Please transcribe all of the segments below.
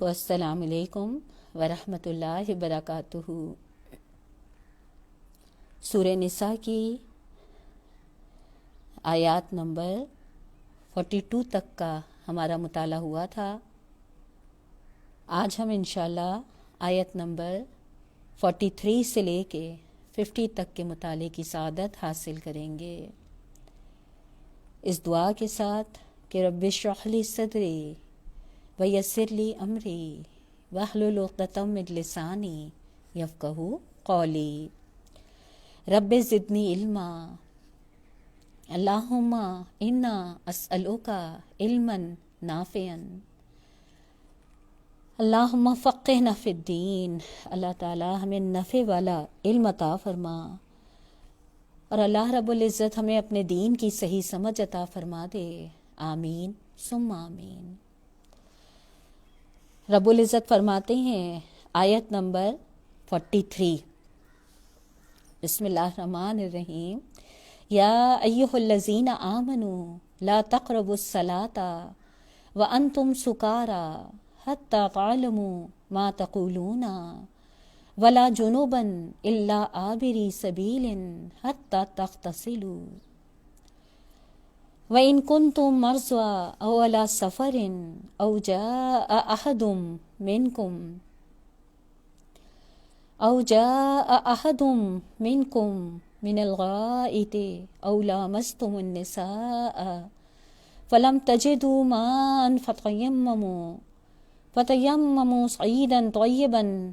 السلام علیکم ورحمۃ اللہ وبرکاتہ۔ سورہ نساء کی آیات نمبر 42 تک کا ہمارا مطالعہ ہوا تھا۔ آج ہم انشاءاللہ آیت نمبر 43 سے لے کے 50 تک کے مطالعے کی سعادت حاصل کریں گے، اس دعا کے ساتھ کہ رب اشرح لی صدری ویسر لی امری واحلل عقدۃ من لسانی یفقہوا قولی۔ رب زدنی علما، اللہم انا اسألک علما نافعا، اللہم فقہنا فی الدین۔ اللہ تعالی ہمیں نفع والا علم عطا فرما، اور اللہ رب العزت ہمیں اپنے دین کی صحیح سمجھ عطا فرما دے، آمین ثم آمین۔ رب العزت فرماتے ہیں آیت نمبر 43، بسم اللہ الرحمن الرحیم، یا ایہا الذین آمنوا لا تقربوا الصلاۃ وانتم سکارا حتی تعلموا ما تقولون ولا جنبا الا عابری سبیل حتی تغتسلوا وَإِن كُنتُم مَّرْضَىٰ أَوْ عَلَىٰ سَفَرٍ أَوْ جَاءَ أَحَدٌ مِّنكُم مِّنَ الْغَائِطِ أَوْ لَامَسْتُمُ النِّسَاءَ فَلَمْ تَجِدُوا مَاءً فَتَيَمَّمُوا صَعِيدًا طَيِّبًا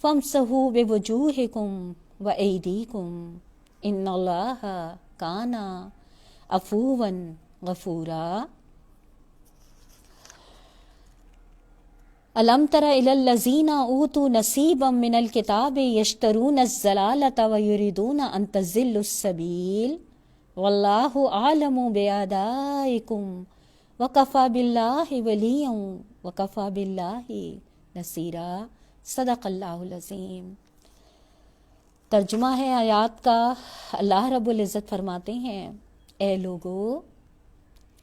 فَامْسَحُوا بِوُجُوهِكُمْ وَأَيْدِيكُمْ إِنَّ اللَّهَ کان عفوا غفورا۔ الم تر الی الذین اوتوا نصیبا من الکتاب یشترون الضلالۃ ویریدون ان تضلوا السبیل واللہ اعلم باعدائکم وکفی باللہ ولیا وکفی باللہ نصیرا۔ صدق اللہ العظیم۔ ترجمہ ہے آیات کا۔ اللہ رب العزت فرماتے ہیں، اے لوگو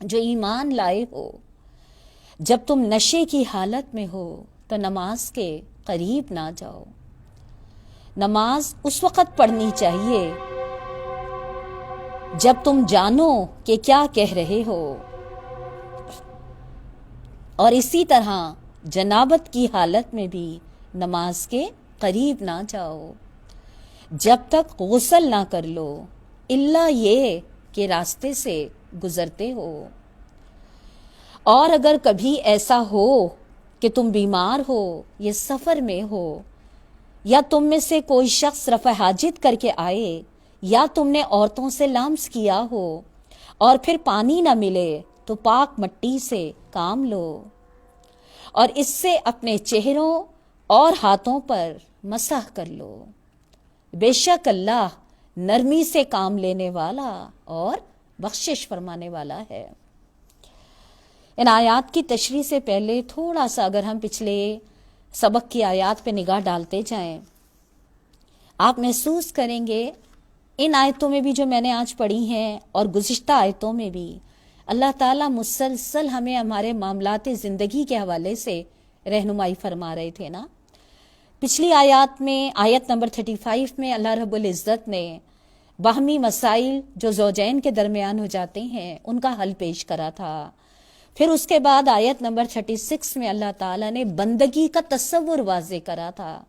جو ایمان لائے ہو، جب تم نشے کی حالت میں ہو تو نماز کے قریب نہ جاؤ۔ نماز اس وقت پڑھنی چاہیے جب تم جانو کہ کیا کہہ رہے ہو، اور اسی طرح جنابت کی حالت میں بھی نماز کے قریب نہ جاؤ جب تک غسل نہ کر لو، الا یہ کہ راستے سے گزرتے ہو، اور اگر کبھی ایسا ہو کہ تم بیمار ہو یا سفر میں ہو، یا تم میں سے کوئی شخص رفع حاجت کر کے آئے، یا تم نے عورتوں سے لمس کیا ہو اور پھر پانی نہ ملے تو پاک مٹی سے کام لو، اور اس سے اپنے چہروں اور ہاتھوں پر مسح کر لو، بے شک اللہ نرمی سے کام لینے والا اور بخشش فرمانے والا ہے۔ ان آیات کی تشریح سے پہلے تھوڑا سا اگر ہم پچھلے سبق کی آیات پہ نگاہ ڈالتے جائیں، آپ محسوس کریں گے ان آیتوں میں بھی جو میں نے آج پڑھی ہیں اور گزشتہ آیتوں میں بھی اللہ تعالیٰ مسلسل ہمیں ہمارے معاملات زندگی کے حوالے سے رہنمائی فرما رہے تھے نا۔ پچھلی آیات میں آیت نمبر 35 میں اللہ رب العزت نے باہمی مسائل جو زوجین کے درمیان ہو جاتے ہیں ان کا حل پیش کرا تھا۔ پھر اس کے بعد آیت نمبر 36 میں اللہ تعالیٰ نے بندگی کا تصور واضح کرا تھا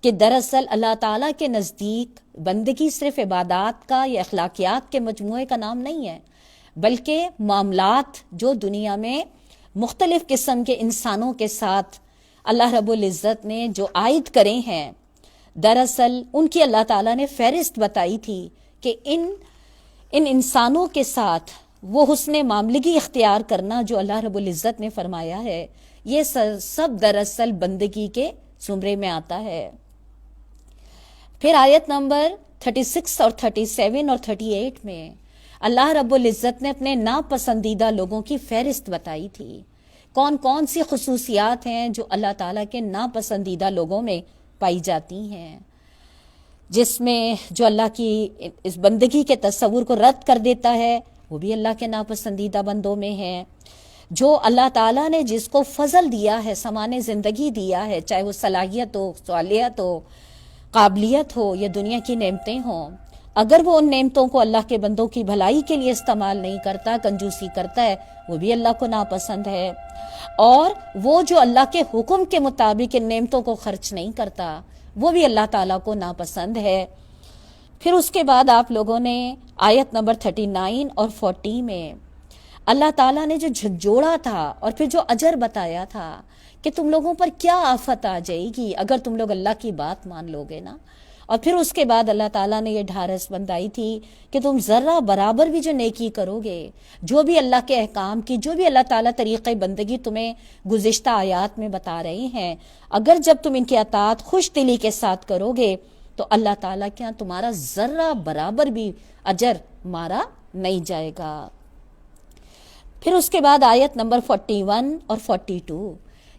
کہ دراصل اللہ تعالیٰ کے نزدیک بندگی صرف عبادات کا یا اخلاقیات کے مجموعے کا نام نہیں ہے، بلکہ معاملات جو دنیا میں مختلف قسم کے انسانوں کے ساتھ اللہ رب العزت نے جو عائد کرے ہیں، دراصل ان کی اللہ تعالیٰ نے فہرست بتائی تھی کہ ان انسانوں کے ساتھ وہ حسن معاملگی اختیار کرنا جو اللہ رب العزت نے فرمایا ہے، یہ سب دراصل بندگی کے زمرے میں آتا ہے۔ پھر آیت نمبر 36 اور 37 اور 38 میں اللہ رب العزت نے اپنے ناپسندیدہ لوگوں کی فہرست بتائی تھی، کون کون سی خصوصیات ہیں جو اللہ تعالیٰ کے ناپسندیدہ لوگوں میں پائی جاتی ہیں، جس میں جو اللہ کی اس بندگی کے تصور کو رد کر دیتا ہے وہ بھی اللہ کے ناپسندیدہ بندوں میں ہے، جو اللہ تعالیٰ نے جس کو فضل دیا ہے، سامان زندگی دیا ہے، چاہے وہ صلاحیت ہو، صالحیت ہو، قابلیت ہو یا دنیا کی نعمتیں ہوں، اگر وہ ان نعمتوں کو اللہ کے بندوں کی بھلائی کے لیے استعمال نہیں کرتا، کنجوسی کرتا ہے، وہ بھی اللہ کو ناپسند ہے۔ اور وہ جو اللہ کے حکم کے مطابق ان نعمتوں کو خرچ نہیں کرتا، وہ بھی اللہ تعالیٰ کو ناپسند ہے۔ پھر اس کے بعد آپ لوگوں نے آیت نمبر 39 اور 40 میں اللہ تعالیٰ نے جو جھنجھوڑا تھا اور پھر جو اجر بتایا تھا کہ تم لوگوں پر کیا آفت آ جائے گی اگر تم لوگ اللہ کی بات مان لوگے نا، اور پھر اس کے بعد اللہ تعالیٰ نے یہ ڈھارس بندائی تھی کہ تم ذرہ برابر بھی جو نیکی کرو گے، جو بھی اللہ کے احکام کی، جو بھی اللہ تعالیٰ طریقۂ بندگی تمہیں گزشتہ آیات میں بتا رہے ہیں، اگر جب تم ان کی اطاعت خوش دلی کے ساتھ کرو گے تو اللہ تعالیٰ کے یہاں تمہارا ذرہ برابر بھی اجر مارا نہیں جائے گا۔ پھر اس کے بعد آیت نمبر 41 اور 42،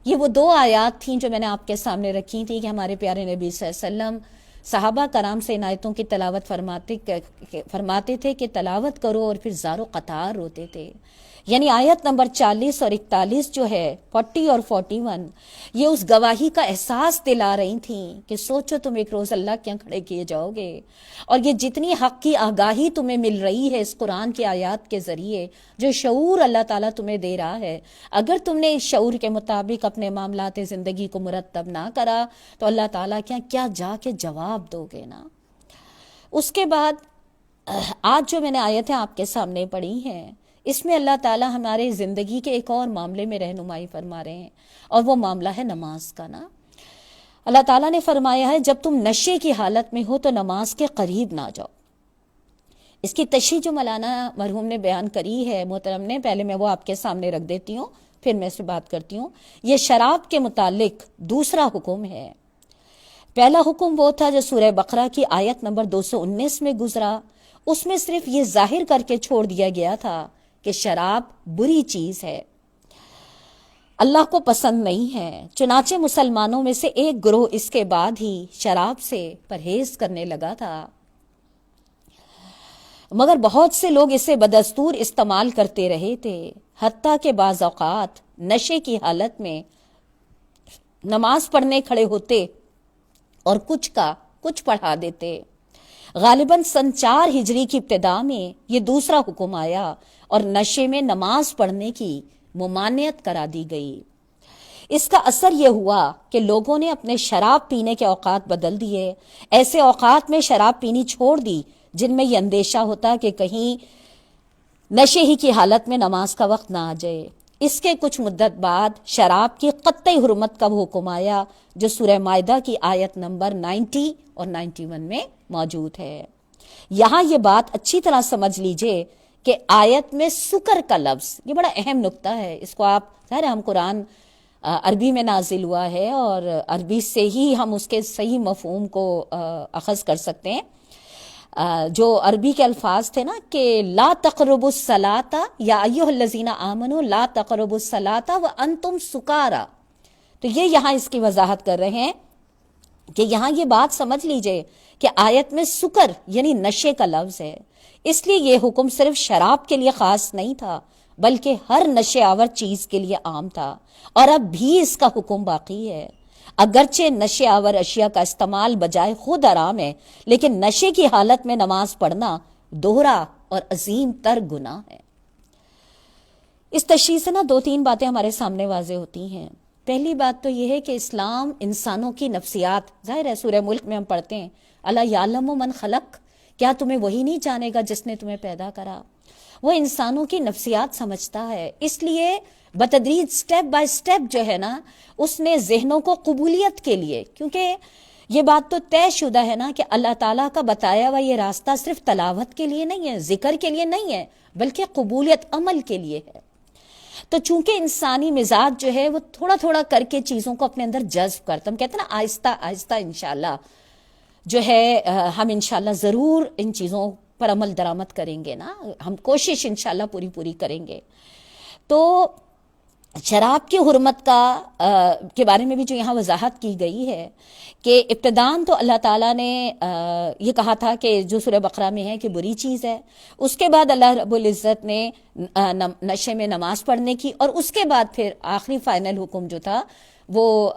یہ وہ دو آیات تھیں جو میں نے آپ کے سامنے رکھی تھی کہ ہمارے پیارے نبی صلی اللہ علیہ وسلم صحابہ کرام سے ان آیتوں کی تلاوت فرماتے تھے کہ تلاوت کرو، اور پھر زار و قطار روتے تھے۔ یعنی آیت نمبر 40 اور 41 جو ہے، 40 اور 41، یہ اس گواہی کا احساس دلا رہی تھیں کہ سوچو تم ایک روز اللہ کے یہاں کھڑے کیے جاؤ گے، اور یہ جتنی حق کی آگاہی تمہیں مل رہی ہے اس قرآن کی آیات کے ذریعے، جو شعور اللہ تعالیٰ تمہیں دے رہا ہے، اگر تم نے اس شعور کے مطابق اپنے معاملات زندگی کو مرتب نہ کرا تو اللہ تعالیٰ کے یہاں کیا جا کے جواب دو گے نا۔ اس کے بعد آج جو میں نے آیتیں آپ کے سامنے پڑھی ہیں، اس میں اللہ تعالیٰ ہمارے زندگی کے ایک اور معاملے میں رہنمائی فرما رہے ہیں، اور وہ معاملہ ہے نماز کا نا۔ اللہ تعالیٰ نے فرمایا ہے جب تم نشے کی حالت میں ہو تو نماز کے قریب نہ جاؤ۔ اس کی تشریح جو مولانا مرحوم نے بیان کری ہے محترم نے، پہلے میں وہ آپ کے سامنے رکھ دیتی ہوں، پھر میں اس سے بات کرتی ہوں۔ یہ شراب کے متعلق دوسرا حکم ہے۔ پہلا حکم وہ تھا جو سورہ بقرہ کی آیت نمبر 219 میں گزرا، اس میں صرف یہ ظاہر کر کے چھوڑ دیا گیا تھا کہ شراب بری چیز ہے، اللہ کو پسند نہیں ہے۔ چنانچہ مسلمانوں میں سے ایک گروہ اس کے بعد ہی شراب سے پرہیز کرنے لگا تھا، مگر بہت سے لوگ اسے بدستور استعمال کرتے رہے تھے، حتیٰ کہ بعض اوقات نشے کی حالت میں نماز پڑھنے کھڑے ہوتے اور کچھ کا کچھ پڑھا دیتے۔ غالباً سن 4 ہجری کی ابتدا میں یہ دوسرا حکم آیا اور نشے میں نماز پڑھنے کی ممانعت کرا دی گئی۔ اس کا اثر یہ ہوا کہ لوگوں نے اپنے شراب پینے کے اوقات بدل دیے، ایسے اوقات میں شراب پینی چھوڑ دی جن میں یہ اندیشہ ہوتا کہ کہیں نشے ہی کی حالت میں نماز کا وقت نہ آ جائے۔ اس کے کچھ مدت بعد شراب کی قطعی حرمت کا حکم آیا جو سورہ مائدہ کی آیت نمبر 90 اور 91 میں موجود ہے۔ یہاں یہ بات اچھی طرح سمجھ لیجئے کہ آیت میں سکر کا لفظ، یہ بڑا اہم نقطہ ہے، اس کو آپ ظاہر ہم قرآن عربی میں نازل ہوا ہے اور عربی سے ہی ہم اس کے صحیح مفہوم کو اخذ کر سکتے ہیں۔ جو عربی کے الفاظ تھے نا کہ لا تقربوا الصلاۃ یا ایھا الذین آمنوا لا تقربوا الصلاۃ وانتم سکارا، تو یہ یہاں اس کی وضاحت کر رہے ہیں کہ یہاں یہ بات سمجھ لیجئے کہ آیت میں سکر یعنی نشے کا لفظ ہے، اس لیے یہ حکم صرف شراب کے لیے خاص نہیں تھا بلکہ ہر نشے آور چیز کے لیے عام تھا، اور اب بھی اس کا حکم باقی ہے۔ اگرچہ نشے آور اشیاء کا استعمال بجائے خود حرام ہے، لیکن نشے کی حالت میں نماز پڑھنا دوہرا اور عظیم تر گناہ ہے۔ اس تشریح سے 2-3 باتیں ہمارے سامنے واضح ہوتی ہیں۔ پہلی بات تو یہ ہے کہ اسلام انسانوں کی نفسیات، ظاہر ہے سورہ ملک میں ہم پڑھتے ہیں الا یعلم من خلق، کیا تمہیں وہی نہیں جانے گا جس نے تمہیں پیدا کرا؟ وہ انسانوں کی نفسیات سمجھتا ہے، اس لیے بتدریج سٹیپ بائی سٹیپ جو ہے نا اس نے ذہنوں کو قبولیت کے لیے، کیونکہ یہ بات تو طے شدہ ہے نا کہ اللہ تعالیٰ کا بتایا ہوا یہ راستہ صرف تلاوت کے لیے نہیں ہے، ذکر کے لیے نہیں ہے، بلکہ قبولیت عمل کے لیے ہے۔ تو چونکہ انسانی مزاج جو ہے وہ تھوڑا تھوڑا کر کے چیزوں کو اپنے اندر جذب کرتا، ہم کہتے ہیں نا آہستہ آہستہ انشاءاللہ جو ہے ہم انشاءاللہ ضرور ان چیزوں پر عمل درآمد کریں گے نا، ہم کوشش انشاءاللہ پوری کریں گے۔ تو شراب کی حرمت کے بارے میں بھی جو یہاں وضاحت کی گئی ہے کہ ابتداً تو اللہ تعالیٰ نے یہ کہا تھا کہ جو سورہ بقرہ میں ہے کہ بری چیز ہے، اس کے بعد اللہ رب العزت نے نشے میں نماز پڑھنے کی، اور اس کے بعد پھر آخری فائنل حکم جو تھا وہ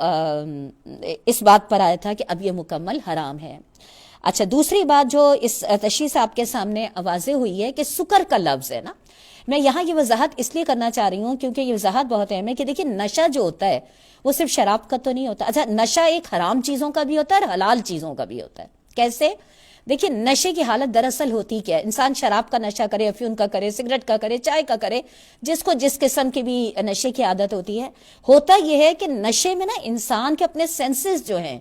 اس بات پر آیا تھا کہ اب یہ مکمل حرام ہے۔ اچھا، دوسری بات جو اس تشریح سے آپ کے سامنے واضح ہوئی ہے کہ سکر کا لفظ ہے نا، میں یہاں یہ وضاحت اس لیے کرنا چاہ رہی ہوں کیونکہ یہ وضاحت بہت اہم ہے کہ دیکھیں نشہ جو ہوتا ہے وہ صرف شراب کا تو نہیں ہوتا۔ اچھا، نشہ ایک حرام چیزوں کا بھی ہوتا ہے اور حلال چیزوں کا بھی ہوتا ہے۔ کیسے؟ دیکھیں نشے کی حالت دراصل ہوتی کیا ہے؟ انسان شراب کا نشہ کرے، افیون کا کرے، سگریٹ کا کرے، چائے کا کرے، جس کو جس قسم کی بھی نشے کی عادت ہوتی ہے، ہوتا یہ ہے کہ نشے میں نا انسان کے اپنے سینسز جو ہیں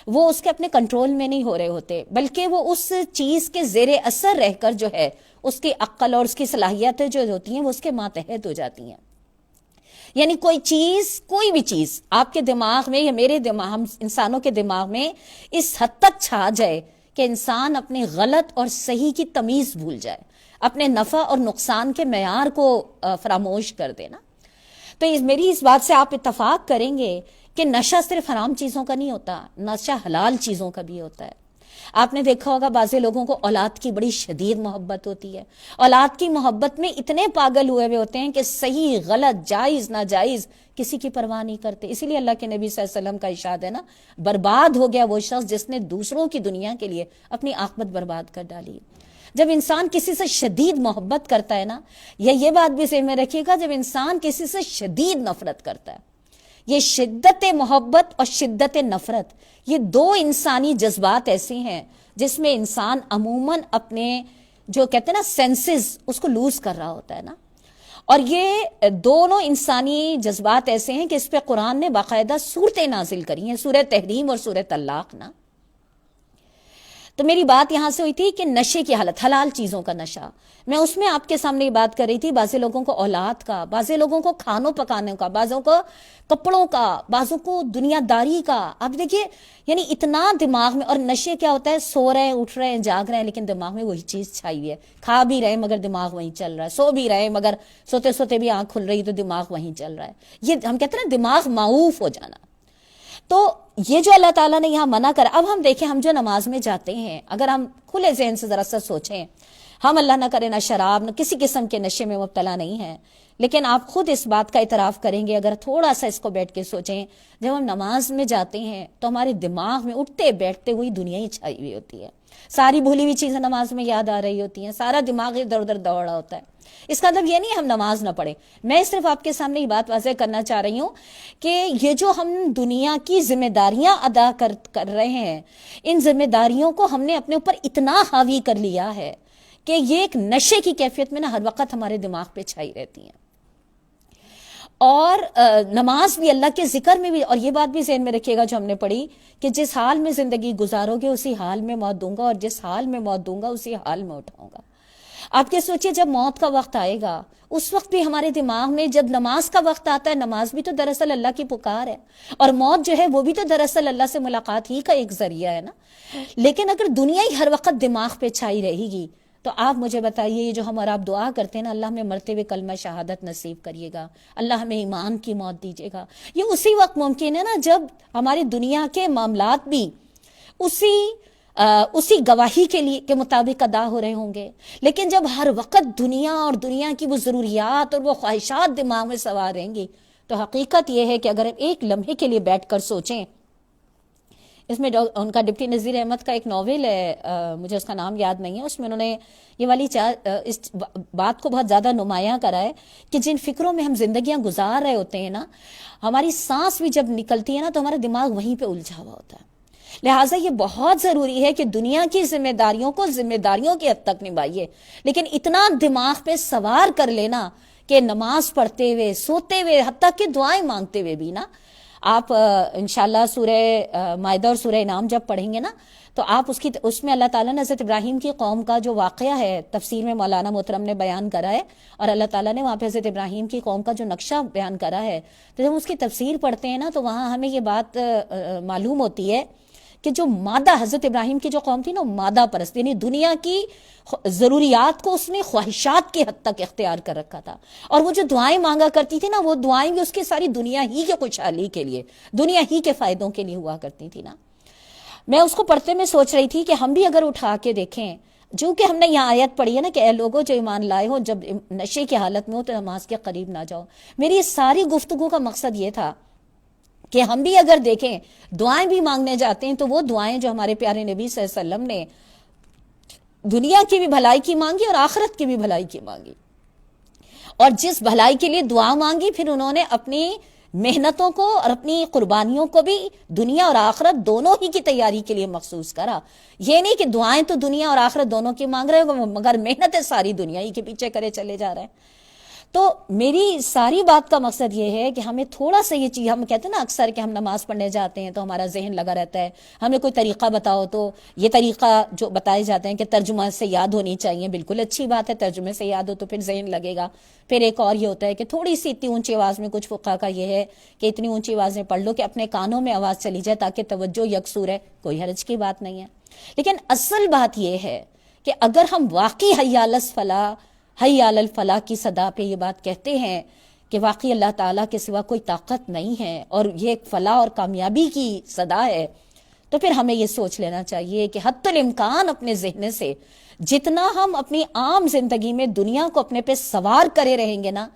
وہ اس کے اپنے کنٹرول میں نہیں ہو رہے ہوتے، بلکہ وہ اس چیز کے زیر اثر رہ کر جو ہے اس کی عقل اور اس کی صلاحیتیں جو ہوتی ہیں وہ اس کے ماتحت ہو جاتی ہیں۔ یعنی کوئی بھی چیز آپ کے دماغ میں یا میرے دماغ، ہم انسانوں کے دماغ میں اس حد تک چھا جائے کہ انسان اپنے غلط اور صحیح کی تمیز بھول جائے، اپنے نفع اور نقصان کے معیار کو فراموش کر دینا، تو میری اس بات سے آپ اتفاق کریں گے کہ نشہ صرف حرام چیزوں کا نہیں ہوتا، نشہ حلال چیزوں کا بھی ہوتا ہے۔ آپ نے دیکھا ہوگا بعض لوگوں کو اولاد کی بڑی شدید محبت ہوتی ہے، اولاد کی محبت میں اتنے پاگل ہوئے ہوتے ہیں کہ صحیح غلط جائز ناجائز کسی کی پرواہ نہیں کرتے۔ اسی لیے اللہ کے نبی صلی اللہ علیہ وسلم کا ارشاد ہے نا، برباد ہو گیا وہ شخص جس نے دوسروں کی دنیا کے لیے اپنی عاقبت برباد کر ڈالی۔ جب انسان کسی سے شدید محبت کرتا ہے نا، یہ بات بھی ذہن میں رکھیے گا، جب انسان کسی سے شدید نفرت کرتا ہے، یہ شدت محبت اور شدت نفرت، یہ دو انسانی جذبات ایسے ہیں جس میں انسان عموماً اپنے جو کہتے ہیں نا سینسز، اس کو لوز کر رہا ہوتا ہے نا، اور یہ دونوں انسانی جذبات ایسے ہیں کہ اس پہ قرآن نے باقاعدہ صورتیں نازل کری ہیں، سورہ تحریم اور سورہ طلاق نا۔ تو میری بات یہاں سے ہوئی تھی کہ نشے کی حالت، حلال چیزوں کا نشہ، میں اس میں آپ کے سامنے یہ بات کر رہی تھی، بعض لوگوں کو اولاد کا، بعض لوگوں کو کھانوں پکانے کا، بعضوں کو کپڑوں کا، بعضوں کو دنیا داری کا۔ آپ دیکھیے یعنی اتنا دماغ میں، اور نشے کیا ہوتا ہے، سو رہے ہیں، اٹھ رہے ہیں، جاگ رہے ہیں، لیکن دماغ میں وہی چیز چھائی ہوئی ہے، کھا بھی رہے مگر دماغ وہیں چل رہا ہے، سو بھی رہے مگر سوتے سوتے بھی آنکھ کھل رہی تو دماغ وہیں چل رہا ہے۔ یہ ہم کہتے ہیں نا دماغ معوف ہو جانا۔ تو یہ جو اللہ تعالیٰ نے یہاں منع کرا، اب ہم دیکھیں ہم جو نماز میں جاتے ہیں، اگر ہم کھلے ذہن سے ذرا سا سوچیں، ہم اللہ نہ کرے نہ شراب نہ کسی قسم کے نشے میں مبتلا نہیں ہیں، لیکن آپ خود اس بات کا اعتراف کریں گے اگر تھوڑا سا اس کو بیٹھ کے سوچیں، جب ہم نماز میں جاتے ہیں تو ہمارے دماغ میں اٹھتے بیٹھتے ہوئی دنیا ہی چھائی ہوئی ہوتی ہے، ساری بھولی ہوئی چیزیں نماز میں یاد آ رہی ہوتی ہیں، سارا دماغ ادھر ادھر دوڑ رہا ہوتا ہے۔ اس کا مطلب یہ نہیں ہم نماز نہ پڑھیں، میں صرف آپ کے سامنے یہ بات واضح کرنا چاہ رہی ہوں کہ یہ جو ہم دنیا کی ذمہ داریاں ادا کر رہے ہیں، ان ذمہ داریوں کو ہم نے اپنے اوپر اتنا حاوی کر لیا ہے کہ یہ ایک نشے کی کیفیت میں نا ہر وقت ہمارے دماغ پہ چھائی رہتی ہیں۔ اور نماز بھی اللہ کے ذکر میں بھی، اور یہ بات بھی ذہن میں رکھیے گا جو ہم نے پڑھی کہ جس حال میں زندگی گزارو گے اسی حال میں موت دوں گا، اور جس حال میں موت دوں گا اسی حال میں اٹھاؤں گا۔ آپ یہ سوچئے جب موت کا وقت آئے گا اس وقت بھی ہمارے دماغ میں، جب نماز کا وقت آتا ہے، نماز بھی تو دراصل اللہ کی پکار ہے، اور موت جو ہے وہ بھی تو دراصل اللہ سے ملاقات ہی کا ایک ذریعہ ہے نا۔ لیکن اگر دنیا ہی ہر وقت دماغ پہ چھائی رہے گی تو آپ مجھے بتائیے، یہ جو ہم اور آپ دعا کرتے ہیں نا، اللہ ہمیں مرتے ہوئے کلمہ شہادت نصیب کریے گا، اللہ ہمیں ایمان کی موت دیجیے گا، یہ اسی وقت ممکن ہے نا جب ہماری دنیا کے معاملات بھی اسی گواہی کے مطابق ادا ہو رہے ہوں گے۔ لیکن جب ہر وقت دنیا اور دنیا کی وہ ضروریات اور وہ خواہشات دماغ میں سوار رہیں گی تو حقیقت یہ ہے کہ اگر ہم ایک لمحے کے لیے بیٹھ کر سوچیں، اس میں ان کا ڈپٹی نذیر احمد کا ایک ناول ہے، مجھے اس کا نام یاد نہیں ہے، اس میں انہوں نے یہ والی اس بات کو بہت زیادہ نمایاں کرا ہے کہ جن فکروں میں ہم زندگیاں گزار رہے ہوتے ہیں نا، ہماری سانس بھی جب نکلتی ہے نا تو ہمارا دماغ وہیں پہ الجھا ہوا ہوتا ہے۔ لہٰذا یہ بہت ضروری ہے کہ دنیا کی ذمہ داریوں کو ذمہ داریوں کی حد تک نبھائیے، لیکن اتنا دماغ پہ سوار کر لینا کہ نماز پڑھتے ہوئے، سوتے ہوئے، حتیٰ کہ دعائیں مانگتے ہوئے بھی نا، آپ انشاءاللہ سورہ مائدہ اور سورہ انعام جب پڑھیں گے نا تو آپ اس میں اللہ تعالیٰ نے حضرت ابراہیم کی قوم کا جو واقعہ ہے تفسیر میں مولانا محترم نے بیان کرا ہے، اور اللہ تعالیٰ نے وہاں پہ حضرت ابراہیم کی قوم کا جو نقشہ بیان کرا ہے، تو جب اس کی تفسیر پڑھتے ہیں نا تو وہاں ہمیں یہ بات معلوم ہوتی ہے کہ جو مادہ، حضرت ابراہیم کی جو قوم تھی نا، مادہ پرست، یعنی دنیا کی ضروریات کو اس نے خواہشات کی حد تک اختیار کر رکھا تھا. اور وہ جو دعائیں مانگا کرتی تھی نا، وہ دعائیں بھی اس کی ساری دنیا ہی کی خوشحالی کے لیے، دنیا ہی کے فائدوں کے لیے ہوا کرتی تھی نا. میں اس کو پڑھتے میں سوچ رہی تھی کہ ہم بھی اگر اٹھا کے دیکھیں، جو کہ ہم نے یہاں آیت پڑھی ہے نا کہ اے لوگوں جو ایمان لائے ہو، جب نشے کی حالت میں ہو تو نماز کے قریب نہ جاؤ. میری اس ساری گفتگو کا مقصد یہ تھا کہ ہم بھی اگر دیکھیں، دعائیں بھی مانگنے جاتے ہیں تو وہ دعائیں جو ہمارے پیارے نبی صلی اللہ علیہ وسلم نے دنیا کی بھی بھلائی کی مانگی اور آخرت کی بھی بھلائی کی مانگی، اور جس بھلائی کے لیے دعا مانگی پھر انہوں نے اپنی محنتوں کو اور اپنی قربانیوں کو بھی دنیا اور آخرت دونوں ہی کی تیاری کے لیے مخصوص کرا. یہ نہیں کہ دعائیں تو دنیا اور آخرت دونوں کی مانگ رہے ہو مگر محنتیں ساری دنیا ہی کے پیچھے کرے چلے جا رہے ہیں. تو میری ساری بات کا مقصد یہ ہے کہ ہمیں تھوڑا سا یہ چیز، ہم کہتے ہیں نا اکثر کہ ہم نماز پڑھنے جاتے ہیں تو ہمارا ذہن لگا رہتا ہے، ہمیں کوئی طریقہ بتاؤ، تو یہ طریقہ جو بتائے جاتے ہیں کہ ترجمہ سے یاد ہونی چاہیے. بالکل اچھی بات ہے، ترجمے سے یاد ہو تو پھر ذہن لگے گا. پھر ایک اور یہ ہوتا ہے کہ تھوڑی سی اتنی اونچی آواز میں، کچھ فقہا کا یہ ہے کہ اتنی اونچی آواز میں پڑھ لو کہ اپنے کانوں میں آواز چلی جائے تاکہ توجہ یکسور ہے، کوئی حرج کی بات نہیں ہے. لیکن اصل بات یہ ہے کہ اگر ہم واقعی حی علی الفلاح، حی علی الفلاح کی صدا پہ یہ بات کہتے ہیں کہ واقعی اللہ تعالیٰ کے سوا کوئی طاقت نہیں ہے اور یہ ایک فلاح اور کامیابی کی صدا ہے، تو پھر ہمیں یہ سوچ لینا چاہیے کہ حتی الامکان اپنے ذہن سے جتنا ہم اپنی عام زندگی میں دنیا کو اپنے پہ سوار کرے رہیں گے نا،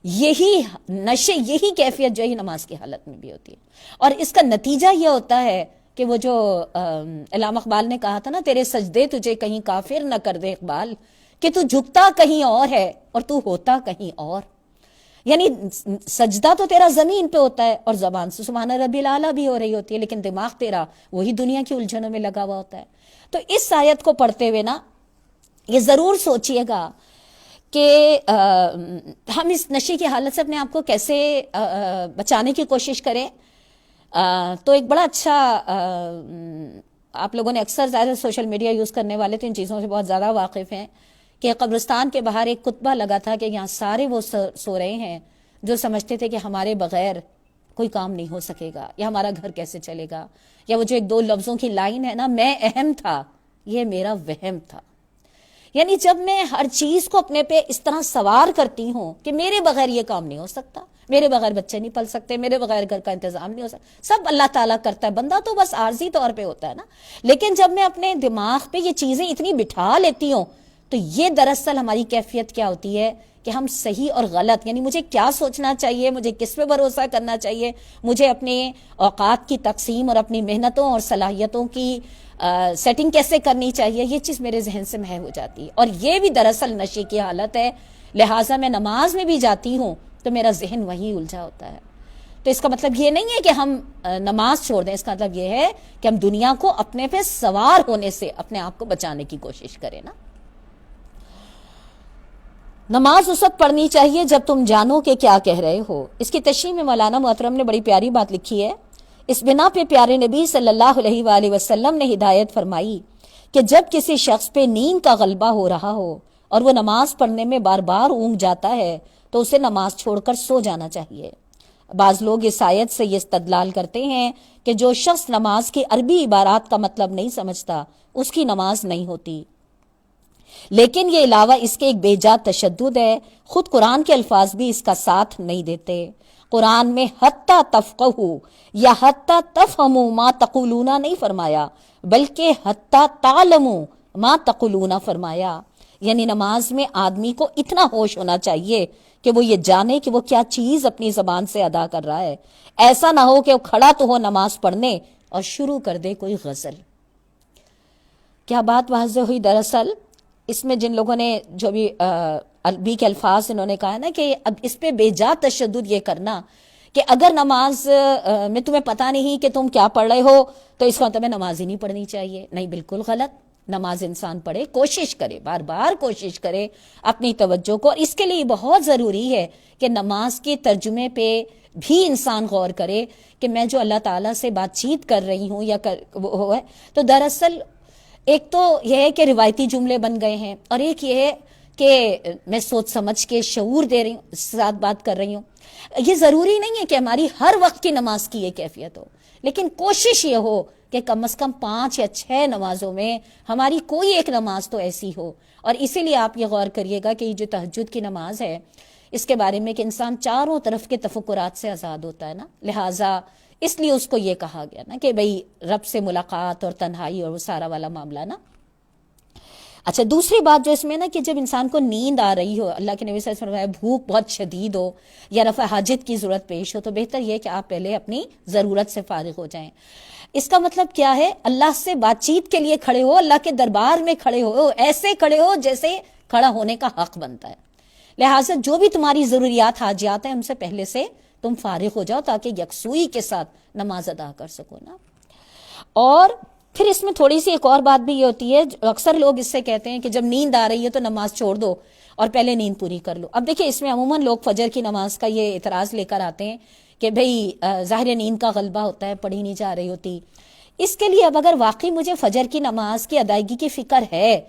یہی نشے، یہی کیفیت جو ہے نماز کی حالت میں بھی ہوتی ہے. اور اس کا نتیجہ یہ ہوتا ہے کہ وہ جو علامہ اقبال نے کہا تھا نا، تیرے سجدے تجھے کہیں کافر نہ کر دے اقبال، کہ تو جھکتا کہیں اور ہے اور تو ہوتا کہیں اور. یعنی سجدہ تو تیرا زمین پہ ہوتا ہے اور زبان سے سبحان ربی الاعلیٰ بھی ہو رہی ہوتی ہے، لیکن دماغ تیرا وہی دنیا کی الجھنوں میں لگا ہوا ہوتا ہے. تو اس آیت کو پڑھتے ہوئے نا یہ ضرور سوچئے گا کہ ہم اس نشے کی حالت سے اپنے آپ کو کیسے بچانے کی کوشش کریں. تو ایک بڑا اچھا، آپ لوگوں نے اکثر ظاہر سوشل میڈیا یوز کرنے والے تو ان چیزوں سے بہت زیادہ واقف ہیں کہ قبرستان کے باہر ایک کتبہ لگا تھا کہ یہاں سارے وہ سو رہے ہیں جو سمجھتے تھے کہ ہمارے بغیر کوئی کام نہیں ہو سکے گا یا ہمارا گھر کیسے چلے گا. یا وہ جو ایک دو لفظوں کی لائن ہے نا، میں اہم تھا یہ میرا وہم تھا. یعنی جب میں ہر چیز کو اپنے پہ اس طرح سوار کرتی ہوں کہ میرے بغیر یہ کام نہیں ہو سکتا، میرے بغیر بچے نہیں پل سکتے، میرے بغیر گھر کا انتظام نہیں ہو سکتا، سب اللہ تعالیٰ کرتا ہے، بندہ تو بس عارضی طور پہ ہوتا ہے نا. لیکن جب میں اپنے دماغ پہ یہ چیزیں اتنی بٹھا لیتی ہوں تو یہ دراصل ہماری کیفیت کیا ہوتی ہے کہ ہم صحیح اور غلط، یعنی مجھے کیا سوچنا چاہیے، مجھے کس پہ بھروسہ کرنا چاہیے، مجھے اپنے اوقات کی تقسیم اور اپنی محنتوں اور صلاحیتوں کی سیٹنگ کیسے کرنی چاہیے، یہ چیز میرے ذہن سے محو ہو جاتی ہے. اور یہ بھی دراصل نشے کی حالت ہے. لہٰذا میں نماز میں بھی جاتی ہوں تو میرا ذہن وہی الجھا ہوتا ہے. تو اس کا مطلب یہ نہیں ہے کہ ہم نماز چھوڑ دیں، اس کا مطلب یہ ہے کہ ہم دنیا کو اپنے پہ سوار ہونے سے اپنے آپ کو بچانے کی کوشش کریں نا. نماز اس وقت پڑھنی چاہیے جب تم جانو کہ کیا کہہ رہے ہو. اس کی تشریح میں مولانا محترم نے بڑی پیاری بات لکھی ہے. اس بنا پہ پیارے نبی صلی اللہ علیہ وآلہ وسلم نے ہدایت فرمائی کہ جب کسی شخص پہ نیند کا غلبہ ہو رہا ہو اور وہ نماز پڑھنے میں بار بار اونگ جاتا ہے تو اسے نماز چھوڑ کر سو جانا چاہیے. بعض لوگ اس آیت سے یہ استدلال کرتے ہیں کہ جو شخص نماز کی عربی عبارات کا مطلب نہیں سمجھتا اس کی نماز نہیں ہوتی. لیکن یہ علاوہ اس کے ایک بے جا تشدد ہے. خود قرآن کے الفاظ بھی اس کا ساتھ نہیں دیتے. قرآن میں حتی تفقہوا یا حتی تفہموا ما تقولون نہیں فرمایا بلکہ حتی تعلموا ما تقولون فرمایا. یعنی نماز میں آدمی کو اتنا ہوش ہونا چاہیے کہ وہ یہ جانے کہ وہ کیا چیز اپنی زبان سے ادا کر رہا ہے. ایسا نہ ہو کہ وہ کھڑا تو ہو نماز پڑھنے اور شروع کر دے کوئی غزل. کیا بات واضح ہوئی؟ دراصل اس میں جن لوگوں نے جو بھی عربی کے الفاظ انہوں نے کہا نا کہ اب اس پہ بے جا تشدد یہ کرنا کہ اگر نماز میں تمہیں پتہ نہیں کہ تم کیا پڑھ رہے ہو تو اس کا مطلب نماز ہی نہیں پڑھنی چاہیے. نہیں، بالکل غلط. نماز انسان پڑھے، کوشش کرے، بار بار کوشش کرے اپنی توجہ کو. اور اس کے لیے بہت ضروری ہے کہ نماز کے ترجمے پہ بھی انسان غور کرے کہ میں جو اللہ تعالیٰ سے بات چیت کر رہی ہوں یا وہ ہے تو دراصل ایک تو یہ ہے کہ روایتی جملے بن گئے ہیں اور ایک یہ ہے کہ میں سوچ سمجھ کے شعور دے رہی ہوں، ساتھ بات کر رہی ہوں. یہ ضروری نہیں ہے کہ ہماری ہر وقت کی نماز کی یہ کیفیت ہو، لیکن کوشش یہ ہو کہ کم از کم 5 یا 6 نمازوں میں ہماری کوئی ایک نماز تو ایسی ہو. اور اسی لیے آپ یہ غور کریے گا کہ یہ جو تہجد کی نماز ہے اس کے بارے میں کہ انسان چاروں طرف کے تفکرات سے آزاد ہوتا ہے نا، لہٰذا اس لیے اس کو یہ کہا گیا نا کہ بھئی رب سے ملاقات اور تنہائی اور وہ سارا والا معاملہ نا. اچھا، دوسری بات جو اس میں نا کہ جب انسان کو نیند آ رہی ہو، اللہ کے نبی صلی اللہ علیہ وسلم بھوک بہت شدید ہو یا رفع حاجت کی ضرورت پیش ہو، تو بہتر یہ کہ آپ پہلے اپنی ضرورت سے فارغ ہو جائیں. اس کا مطلب کیا ہے؟ اللہ سے بات چیت کے لیے کھڑے ہو، اللہ کے دربار میں کھڑے ہو، ایسے کھڑے ہو جیسے کھڑا ہونے کا حق بنتا ہے. لہٰذا جو بھی تمہاری ضروریات حاجات ہیں ان سے پہلے سے تم فارغ ہو جاؤ تاکہ یکسوئی کے ساتھ نماز ادا کر سکو نا. اور پھر اس میں تھوڑی سی ایک اور بات بھی یہ ہوتی ہے، اکثر لوگ اس سے کہتے ہیں کہ جب نیند آ رہی ہے تو نماز چھوڑ دو اور پہلے نیند پوری کر لو. اب دیکھیں، اس میں عموماً لوگ فجر کی نماز کا یہ اعتراض لے کر آتے ہیں کہ بھئی ظاہر نیند کا غلبہ ہوتا ہے، پڑھی نہیں جا رہی ہوتی. اس کے لیے اب اگر واقعی مجھے فجر کی نماز کی ادائیگی کی فکر ہے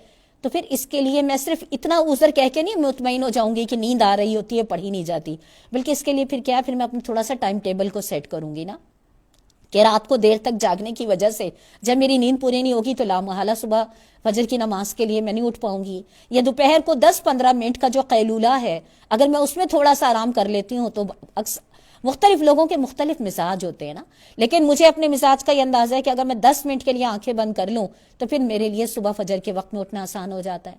تو پھر اس کے لیے میں صرف اتنا عذر کہہ کے نہیں مطمئن ہو جاؤں گی کہ نیند آ رہی ہوتی ہے پڑھی نہیں جاتی، بلکہ اس کے لیے پھر کیا، پھر میں اپنا تھوڑا سا ٹائم ٹیبل کو سیٹ کروں گی نا کہ رات کو دیر تک جاگنے کی وجہ سے جب میری نیند پوری نہیں ہوگی تو لامحالہ صبح فجر کی نماز کے لیے میں نہیں اٹھ پاؤں گی. یا دوپہر کو 10-15 منٹ کا جو قیلولہ ہے اگر میں اس میں تھوڑا سا آرام کر لیتی ہوں تو مختلف لوگوں کے مختلف مزاج ہوتے ہیں نا، لیکن مجھے اپنے مزاج کا یہ اندازہ ہے کہ اگر میں 10 منٹ کے لیے آنکھیں بند کر لوں تو پھر میرے لیے صبح فجر کے وقت میں اٹھنا آسان ہو جاتا ہے.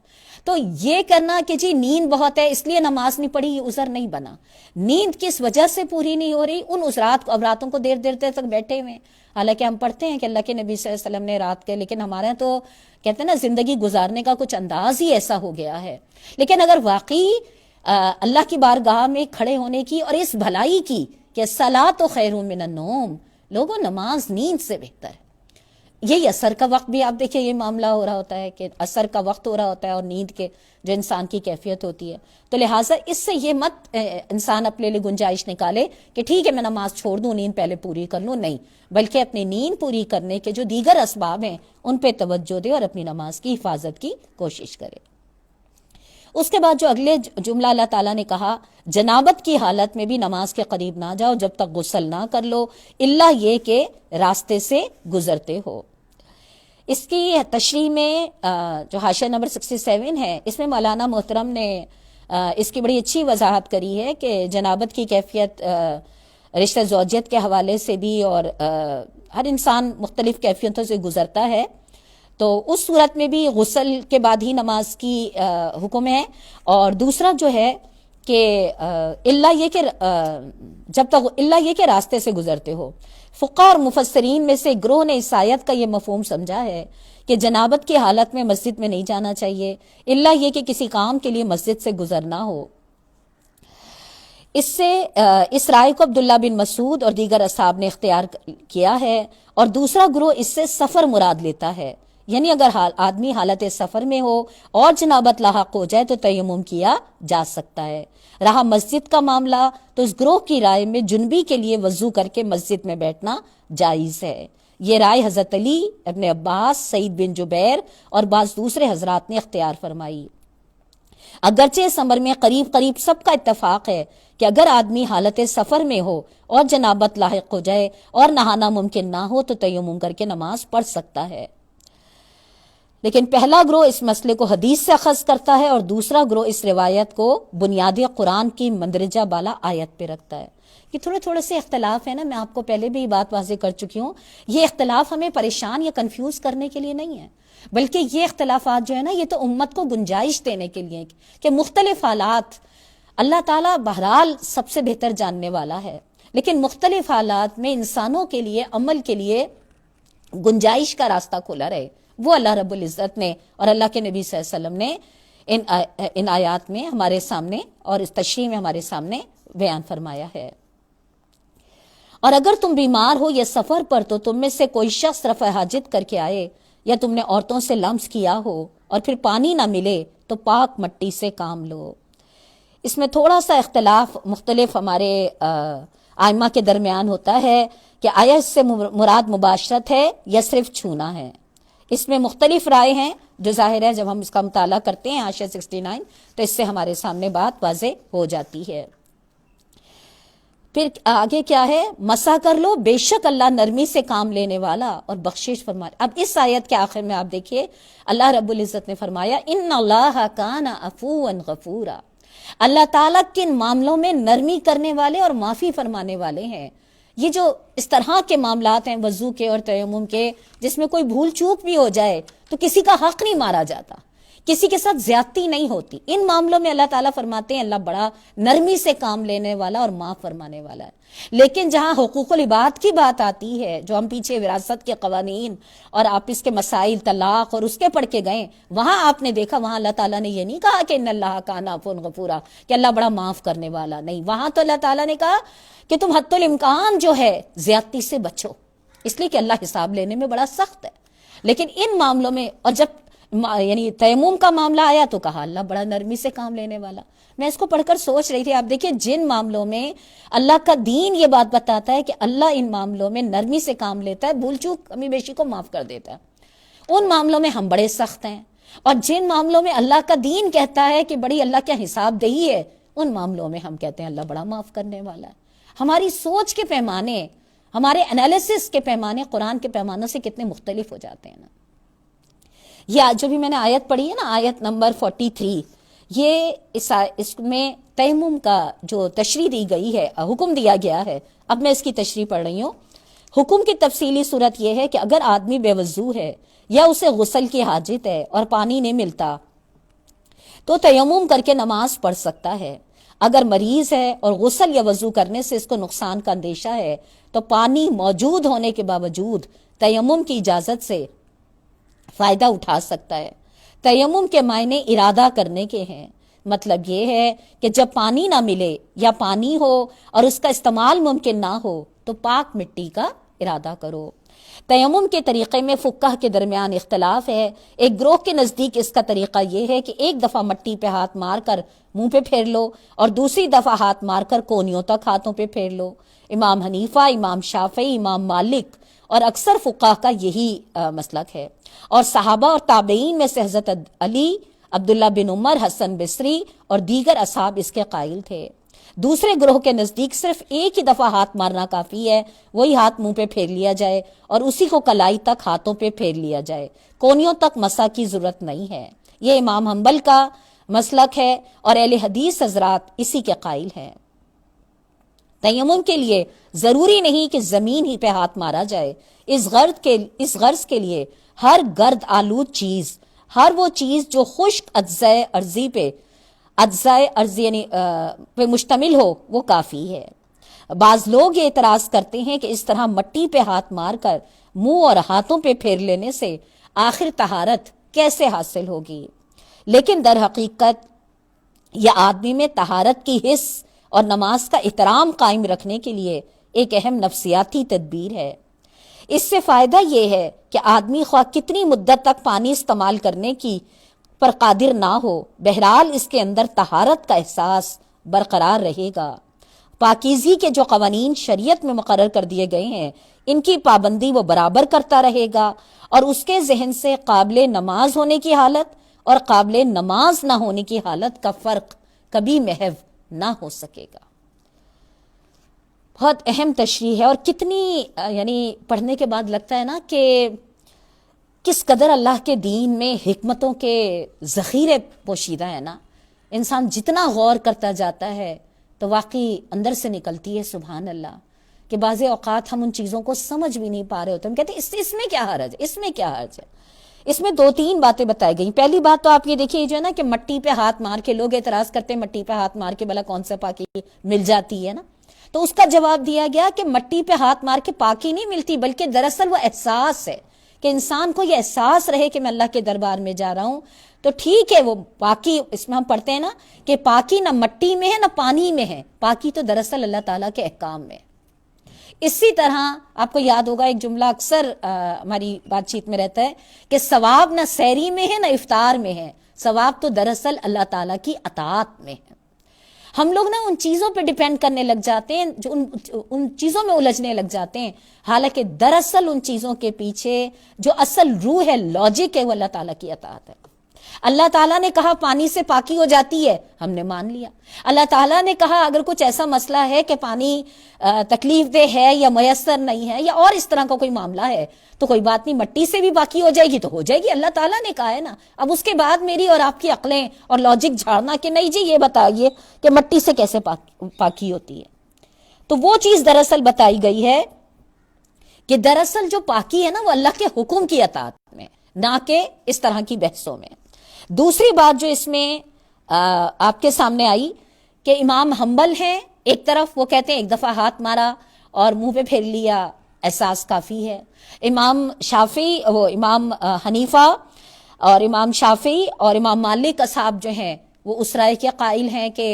تو یہ کرنا کہ جی نیند بہت ہے اس لیے نماز نہیں پڑھی، یہ عذر نہیں بنا. نیند کس وجہ سے پوری نہیں ہو رہی، ان راتوں کو دیر دیر تک بیٹھے ہوئے. حالانکہ ہم پڑھتے ہیں کہ اللہ کے نبی صلی اللہ علیہ وسلم نے رات کے، لیکن ہمارے تو کہتے ہیں نا زندگی گزارنے کا کچھ انداز ہی ایسا ہو گیا ہے. لیکن اگر واقعی اللہ کی بارگاہ میں کھڑے ہونے کی اور اس بھلائی کی کہ الصلاۃ خیر من النوم، لوگوں نماز نیند سے بہتر ہے. یہی عصر کا وقت بھی آپ دیکھیں یہ معاملہ ہو رہا ہوتا ہے کہ عصر کا وقت ہو رہا ہوتا ہے اور نیند کے جو انسان کی کیفیت ہوتی ہے. تو لہٰذا اس سے یہ مت انسان اپنے لیے گنجائش نکالے کہ ٹھیک ہے میں نماز چھوڑ دوں، نیند پہلے پوری کر لوں، نہیں، بلکہ اپنی نیند پوری کرنے کے جو دیگر اسباب ہیں ان پہ توجہ دے اور اپنی نماز کی حفاظت کی کوشش کرے. اس کے بعد جو اگلے جملہ اللہ تعالیٰ نے کہا، جنابت کی حالت میں بھی نماز کے قریب نہ جاؤ جب تک غسل نہ کر لو، الا یہ کہ راستے سے گزرتے ہو. اس کی تشریح میں جو حاشیہ نمبر 67 ہے اس میں مولانا محترم نے اس کی بڑی اچھی وضاحت کری ہے کہ جنابت کی کیفیت رشتہ زوجیت کے حوالے سے بھی، اور ہر انسان مختلف کیفیتوں سے گزرتا ہے، تو اس صورت میں بھی غسل کے بعد ہی نماز کی حکم ہے. اور دوسرا جو ہے کہ جب تک اللہ یہ کہ راستے سے گزرتے ہو. فقہاء اور مفسرین میں سے گروہ نے اس آیت کا یہ مفہوم سمجھا ہے کہ جنابت کی حالت میں مسجد میں نہیں جانا چاہیے اللہ یہ کہ کسی کام کے لیے مسجد سے گزرنا ہو. اس رائے کو عبداللہ بن مسعود اور دیگر اصحاب نے اختیار کیا ہے. اور دوسرا گروہ اس سے سفر مراد لیتا ہے، یعنی اگر آدمی حالت سفر میں ہو اور جنابت لاحق ہو جائے تو تیمم کیا جا سکتا ہے. رہا مسجد کا معاملہ تو اس گروہ کی رائے میں جنبی کے لیے وضو کر کے مسجد میں بیٹھنا جائز ہے. یہ رائے حضرت علی، ابن عباس، سعید بن جبیر اور بعض دوسرے حضرات نے اختیار فرمائی. اگرچہ اس امر میں قریب سب کا اتفاق ہے کہ اگر آدمی حالت سفر میں ہو اور جنابت لاحق ہو جائے اور نہانا ممکن نہ ہو تو تیمم کر کے نماز پڑھ سکتا ہے. لیکن پہلا گروہ اس مسئلے کو حدیث سے اخذ کرتا ہے اور دوسرا گروہ اس روایت کو بنیادی قرآن کی مندرجہ بالا آیت پہ رکھتا ہے. کہ تھوڑے سے اختلاف ہے نا، میں آپ کو پہلے بھی یہ بات واضح کر چکی ہوں، یہ اختلاف ہمیں پریشان یا کنفیوز کرنے کے لیے نہیں ہے، بلکہ یہ اختلافات جو ہے نا یہ تو امت کو گنجائش دینے کے لیے کہ مختلف حالات، اللہ تعالیٰ بہرحال سب سے بہتر جاننے والا ہے، لیکن مختلف حالات میں انسانوں کے لیے عمل کے لیے گنجائش کا راستہ کھلا رہے، وہ اللہ رب العزت نے اور اللہ کے نبی صلی اللہ علیہ وسلم نے ان آیات میں ہمارے سامنے اور اس تشریح میں ہمارے سامنے بیان فرمایا ہے. اور اگر تم بیمار ہو یا سفر پر تو تم میں سے کوئی شخص رفع حاجت کر کے آئے یا تم نے عورتوں سے لمس کیا ہو اور پھر پانی نہ ملے تو پاک مٹی سے کام لو. اس میں تھوڑا سا اختلاف مختلف ہمارے ائمہ کے درمیان ہوتا ہے کہ آیا اس سے مراد مباشرت ہے یا صرف چھونا ہے. اس میں مختلف رائے ہیں جو ظاہر ہے جب ہم اس کا مطالعہ کرتے ہیں حاشیہ 69 تو اس سے ہمارے سامنے بات واضح ہو جاتی ہے۔ پھر آگے کیا ہے، مسا کر لو، بے شک اللہ نرمی سے کام لینے والا اور بخشش فرما۔ اب اس آیت کے آخر میں آپ دیکھیے اللہ رب العزت نے فرمایا ان اللہ کان عفوا غفورا، اللہ تعالیٰ کن معاملوں میں نرمی کرنے والے اور معافی فرمانے والے ہیں۔ یہ جو اس طرح کے معاملات ہیں وضو کے اور تیمم کے جس میں کوئی بھول چوک بھی ہو جائے تو کسی کا حق نہیں مارا جاتا، کسی کے ساتھ زیادتی نہیں ہوتی، ان معاملوں میں اللہ تعالیٰ فرماتے ہیں اللہ بڑا نرمی سے کام لینے والا اور معاف فرمانے والا ہے۔ لیکن جہاں حقوق العباد کی بات آتی ہے، جو ہم پیچھے وراثت کے قوانین اور آپس کے مسائل، طلاق اور اس کے پڑھ کے گئے، وہاں آپ نے دیکھا وہاں اللہ تعالیٰ نے یہ نہیں کہا کہ ان اللہ کان عفوا غفورا، کہ اللہ بڑا معاف کرنے والا، نہیں، وہاں تو اللہ تعالیٰ نے کہا کہ تم حد الامکان جو ہے زیادتی سے بچو، اس لیے کہ اللہ حساب لینے میں بڑا سخت ہے۔ لیکن ان معاملوں میں، اور جب یعنی تیمم کا معاملہ آیا تو کہا اللہ بڑا نرمی سے کام لینے والا۔ میں اس کو پڑھ کر سوچ رہی تھی، آپ دیکھیں جن معاملوں میں اللہ کا دین یہ بات بتاتا ہے کہ اللہ ان معاملوں میں نرمی سے کام لیتا ہے، بھول چوک کمی بیشی کو معاف کر دیتا ہے، ان معاملوں میں ہم بڑے سخت ہیں، اور جن معاملوں میں اللہ کا دین کہتا ہے کہ بڑی اللہ کا حساب دہی ہے، ان معاملوں میں ہم کہتے ہیں اللہ بڑا معاف کرنے والا ہے۔ ہماری سوچ کے پیمانے، ہمارے انالیسس کے پیمانے قرآن کے پیمانوں سے کتنے مختلف ہو جاتے ہیں نا۔ یہ جو بھی میں نے آیت پڑھی ہے نا، آیت نمبر 43، یہ اس میں تیمم کا جو تشریح دی گئی ہے، حکم دیا گیا ہے، اب میں اس کی تشریح پڑھ رہی ہوں۔ حکم کی تفصیلی صورت یہ ہے کہ اگر آدمی بے وضو ہے یا اسے غسل کی حاجت ہے اور پانی نہیں ملتا تو تیمم کر کے نماز پڑھ سکتا ہے۔ اگر مریض ہے اور غسل یا وضو کرنے سے اس کو نقصان کا اندیشہ ہے تو پانی موجود ہونے کے باوجود تیمم کی اجازت سے فائدہ اٹھا سکتا ہے۔ تیمم کے معنی ارادہ کرنے کے ہیں، مطلب یہ ہے کہ جب پانی نہ ملے یا پانی ہو اور اس کا استعمال ممکن نہ ہو تو پاک مٹی کا ارادہ کرو۔ تیمم کے طریقے میں فقہ کے درمیان اختلاف ہے۔ ایک گروہ کے نزدیک اس کا طریقہ یہ ہے کہ ایک دفعہ مٹی پہ ہاتھ مار کر منہ پہ پھیر لو اور دوسری دفعہ ہاتھ مار کر کونیوں تک ہاتھوں پہ پھیر لو۔ امام حنیفہ، امام شافعی، امام مالک اور اکثر فقہ کا یہی مسلک ہے، اور صحابہ اور تابعین میں سے حضرت علی، عبداللہ بن عمر، حسن بصری اور دیگر اصحاب اس کے قائل تھے۔ دوسرے گروہ کے نزدیک صرف ایک ہی دفعہ ہاتھ مارنا کافی ہے، وہی ہاتھ منہ پہ پھیر لیا جائے اور اسی کو کلائی تک ہاتھوں پہ پھیر لیا جائے، کونیوں تک مسح کی ضرورت نہیں ہے۔ یہ امام حنبل کا مسلک ہے اور اہل حدیث حضرات اسی کے قائل ہیں۔ تیمم کے لیے ضروری نہیں کہ زمین ہی پہ ہاتھ مارا جائے، اس غرض کے لیے ہر گرد آلود چیز، ہر وہ چیز جو خشک اجزائے ارضی پہ مشتمل ہو وہ کافی ہے۔ بعض لوگ یہ اعتراض کرتے ہیں کہ اس طرح مٹی پہ ہاتھ مار کر منہ اور ہاتھوں پہ پھیر لینے سے آخر طہارت کیسے حاصل ہوگی؟ لیکن در حقیقت یہ آدمی میں طہارت کی حس اور نماز کا احترام قائم رکھنے کے لیے ایک اہم نفسیاتی تدبیر ہے۔ اس سے فائدہ یہ ہے کہ آدمی خواہ کتنی مدت تک پانی استعمال کرنے کی پر قادر نہ ہو، بہرحال اس کے اندر طہارت کا احساس برقرار رہے گا۔ پاکیزگی کے جو قوانین شریعت میں مقرر کر دیے گئے ہیں ان کی پابندی وہ برابر کرتا رہے گا، اور اس کے ذہن سے قابل نماز ہونے کی حالت اور قابل نماز نہ ہونے کی حالت کا فرق کبھی محو نہ ہو سکے گا۔ بہت اہم تشریح ہے، اور کتنی یعنی پڑھنے کے بعد لگتا ہے نا کہ کس قدر اللہ کے دین میں حکمتوں کے ذخیرے پوشیدہ ہے نا۔ انسان جتنا غور کرتا جاتا ہے تو واقعی اندر سے نکلتی ہے سبحان اللہ، کہ بعض اوقات ہم ان چیزوں کو سمجھ بھی نہیں پا رہے ہوتے، ہم کہتے ہیں اس میں کیا حرج ہے، اس میں کیا حرج ہے۔ اس میں 2-3 باتیں بتائی گئیں۔ پہلی بات تو آپ یہ دیکھیے جو ہے نا کہ مٹی پہ ہاتھ مار کے لوگ اعتراض کرتے ہیں مٹی پہ ہاتھ مار کے بھلا کون سا پاکی مل جاتی ہے نا، تو اس کا جواب دیا گیا کہ مٹی پہ ہاتھ مار کے پاکی نہیں ملتی، بلکہ دراصل وہ احساس ہے کہ انسان کو یہ احساس رہے کہ میں اللہ کے دربار میں جا رہا ہوں۔ تو ٹھیک ہے وہ پاکی، اس میں ہم پڑھتے ہیں نا کہ پاکی نہ مٹی میں ہے نہ پانی میں ہے، پاکی تو دراصل اللہ تعالیٰ کے احکام میں۔ اسی طرح آپ کو یاد ہوگا ایک جملہ اکثر ہماری بات چیت میں رہتا ہے کہ ثواب نہ سحری میں ہے نہ افطار میں ہے، ثواب تو دراصل اللہ تعالیٰ کی اطاعت میں ہے۔ ہم لوگ نا ان چیزوں پہ ڈیپینڈ کرنے لگ جاتے ہیں، جو ان چیزوں میں الجھنے لگ جاتے ہیں، حالانکہ دراصل ان چیزوں کے پیچھے جو اصل روح ہے، لاجک ہے، وہ اللہ تعالیٰ کی اطاعت ہے۔ اللہ تعالیٰ نے کہا پانی سے پاکی ہو جاتی ہے، ہم نے مان لیا۔ اللہ تعالیٰ نے کہا اگر کچھ ایسا مسئلہ ہے کہ پانی تکلیف دہ ہے یا میسر نہیں ہے یا اور اس طرح کا کوئی معاملہ ہے تو کوئی بات نہیں، مٹی سے بھی پاکی ہو جائے گی تو ہو جائے گی، اللہ تعالیٰ نے کہا ہے نا۔ اب اس کے بعد میری اور آپ کی عقلیں اور لاجک جھاڑنا کہ نہیں جی یہ بتائیے کہ مٹی سے کیسے پاکی ہوتی ہے۔ تو وہ چیز دراصل بتائی گئی ہے کہ دراصل جو پاکی ہے نا وہ اللہ کے حکم کی اطاعت میں، نہ کہ اس طرح کی بحثوں میں۔ دوسری بات جو اس میں آپ کے سامنے آئی کہ امام حنبل ہیں، ایک طرف وہ کہتے ہیں ایک دفعہ ہاتھ مارا اور منہ پہ پھیر لیا احساس کافی ہے۔ امام شافعی، وہ امام حنیفہ اور امام شافعی اور امام مالک اصحاب جو ہیں وہ اس رائے کے قائل ہیں کہ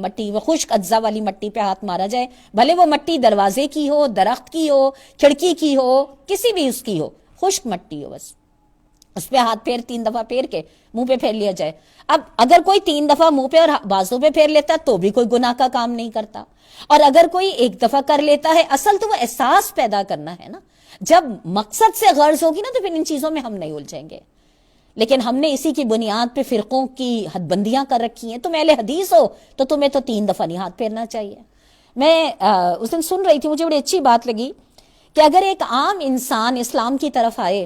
مٹی، وہ خشک اجزاء والی مٹی پہ ہاتھ مارا جائے، بھلے وہ مٹی دروازے کی ہو، درخت کی ہو، کھڑکی کی ہو، کسی بھی اس کی ہو، خشک مٹی ہو، بس اس پہ ہاتھ پھیر 3 دفعہ پھیر کے منہ پہ پھیر لیا جائے۔ اب اگر کوئی 3 دفعہ منہ پہ اور بازو پہ پھیر لیتا تو بھی کوئی گناہ کا کام نہیں کرتا، اور اگر کوئی ایک دفعہ کر لیتا ہے، اصل تو وہ احساس پیدا کرنا ہے نا۔ جب مقصد سے غرض ہوگی نا تو پھر ان چیزوں میں ہم نہیں الجھیں گے، لیکن ہم نے اسی کی بنیاد پہ فرقوں کی حد بندیاں کر رکھی ہیں۔ تم اہل حدیث ہو تو تمہیں تو 3 دفعہ نہیں ہاتھ پھیرنا چاہیے۔ میں اس دن سن رہی تھی، مجھے بڑی اچھی بات لگی کہ اگر ایک عام انسان اسلام کی طرف آئے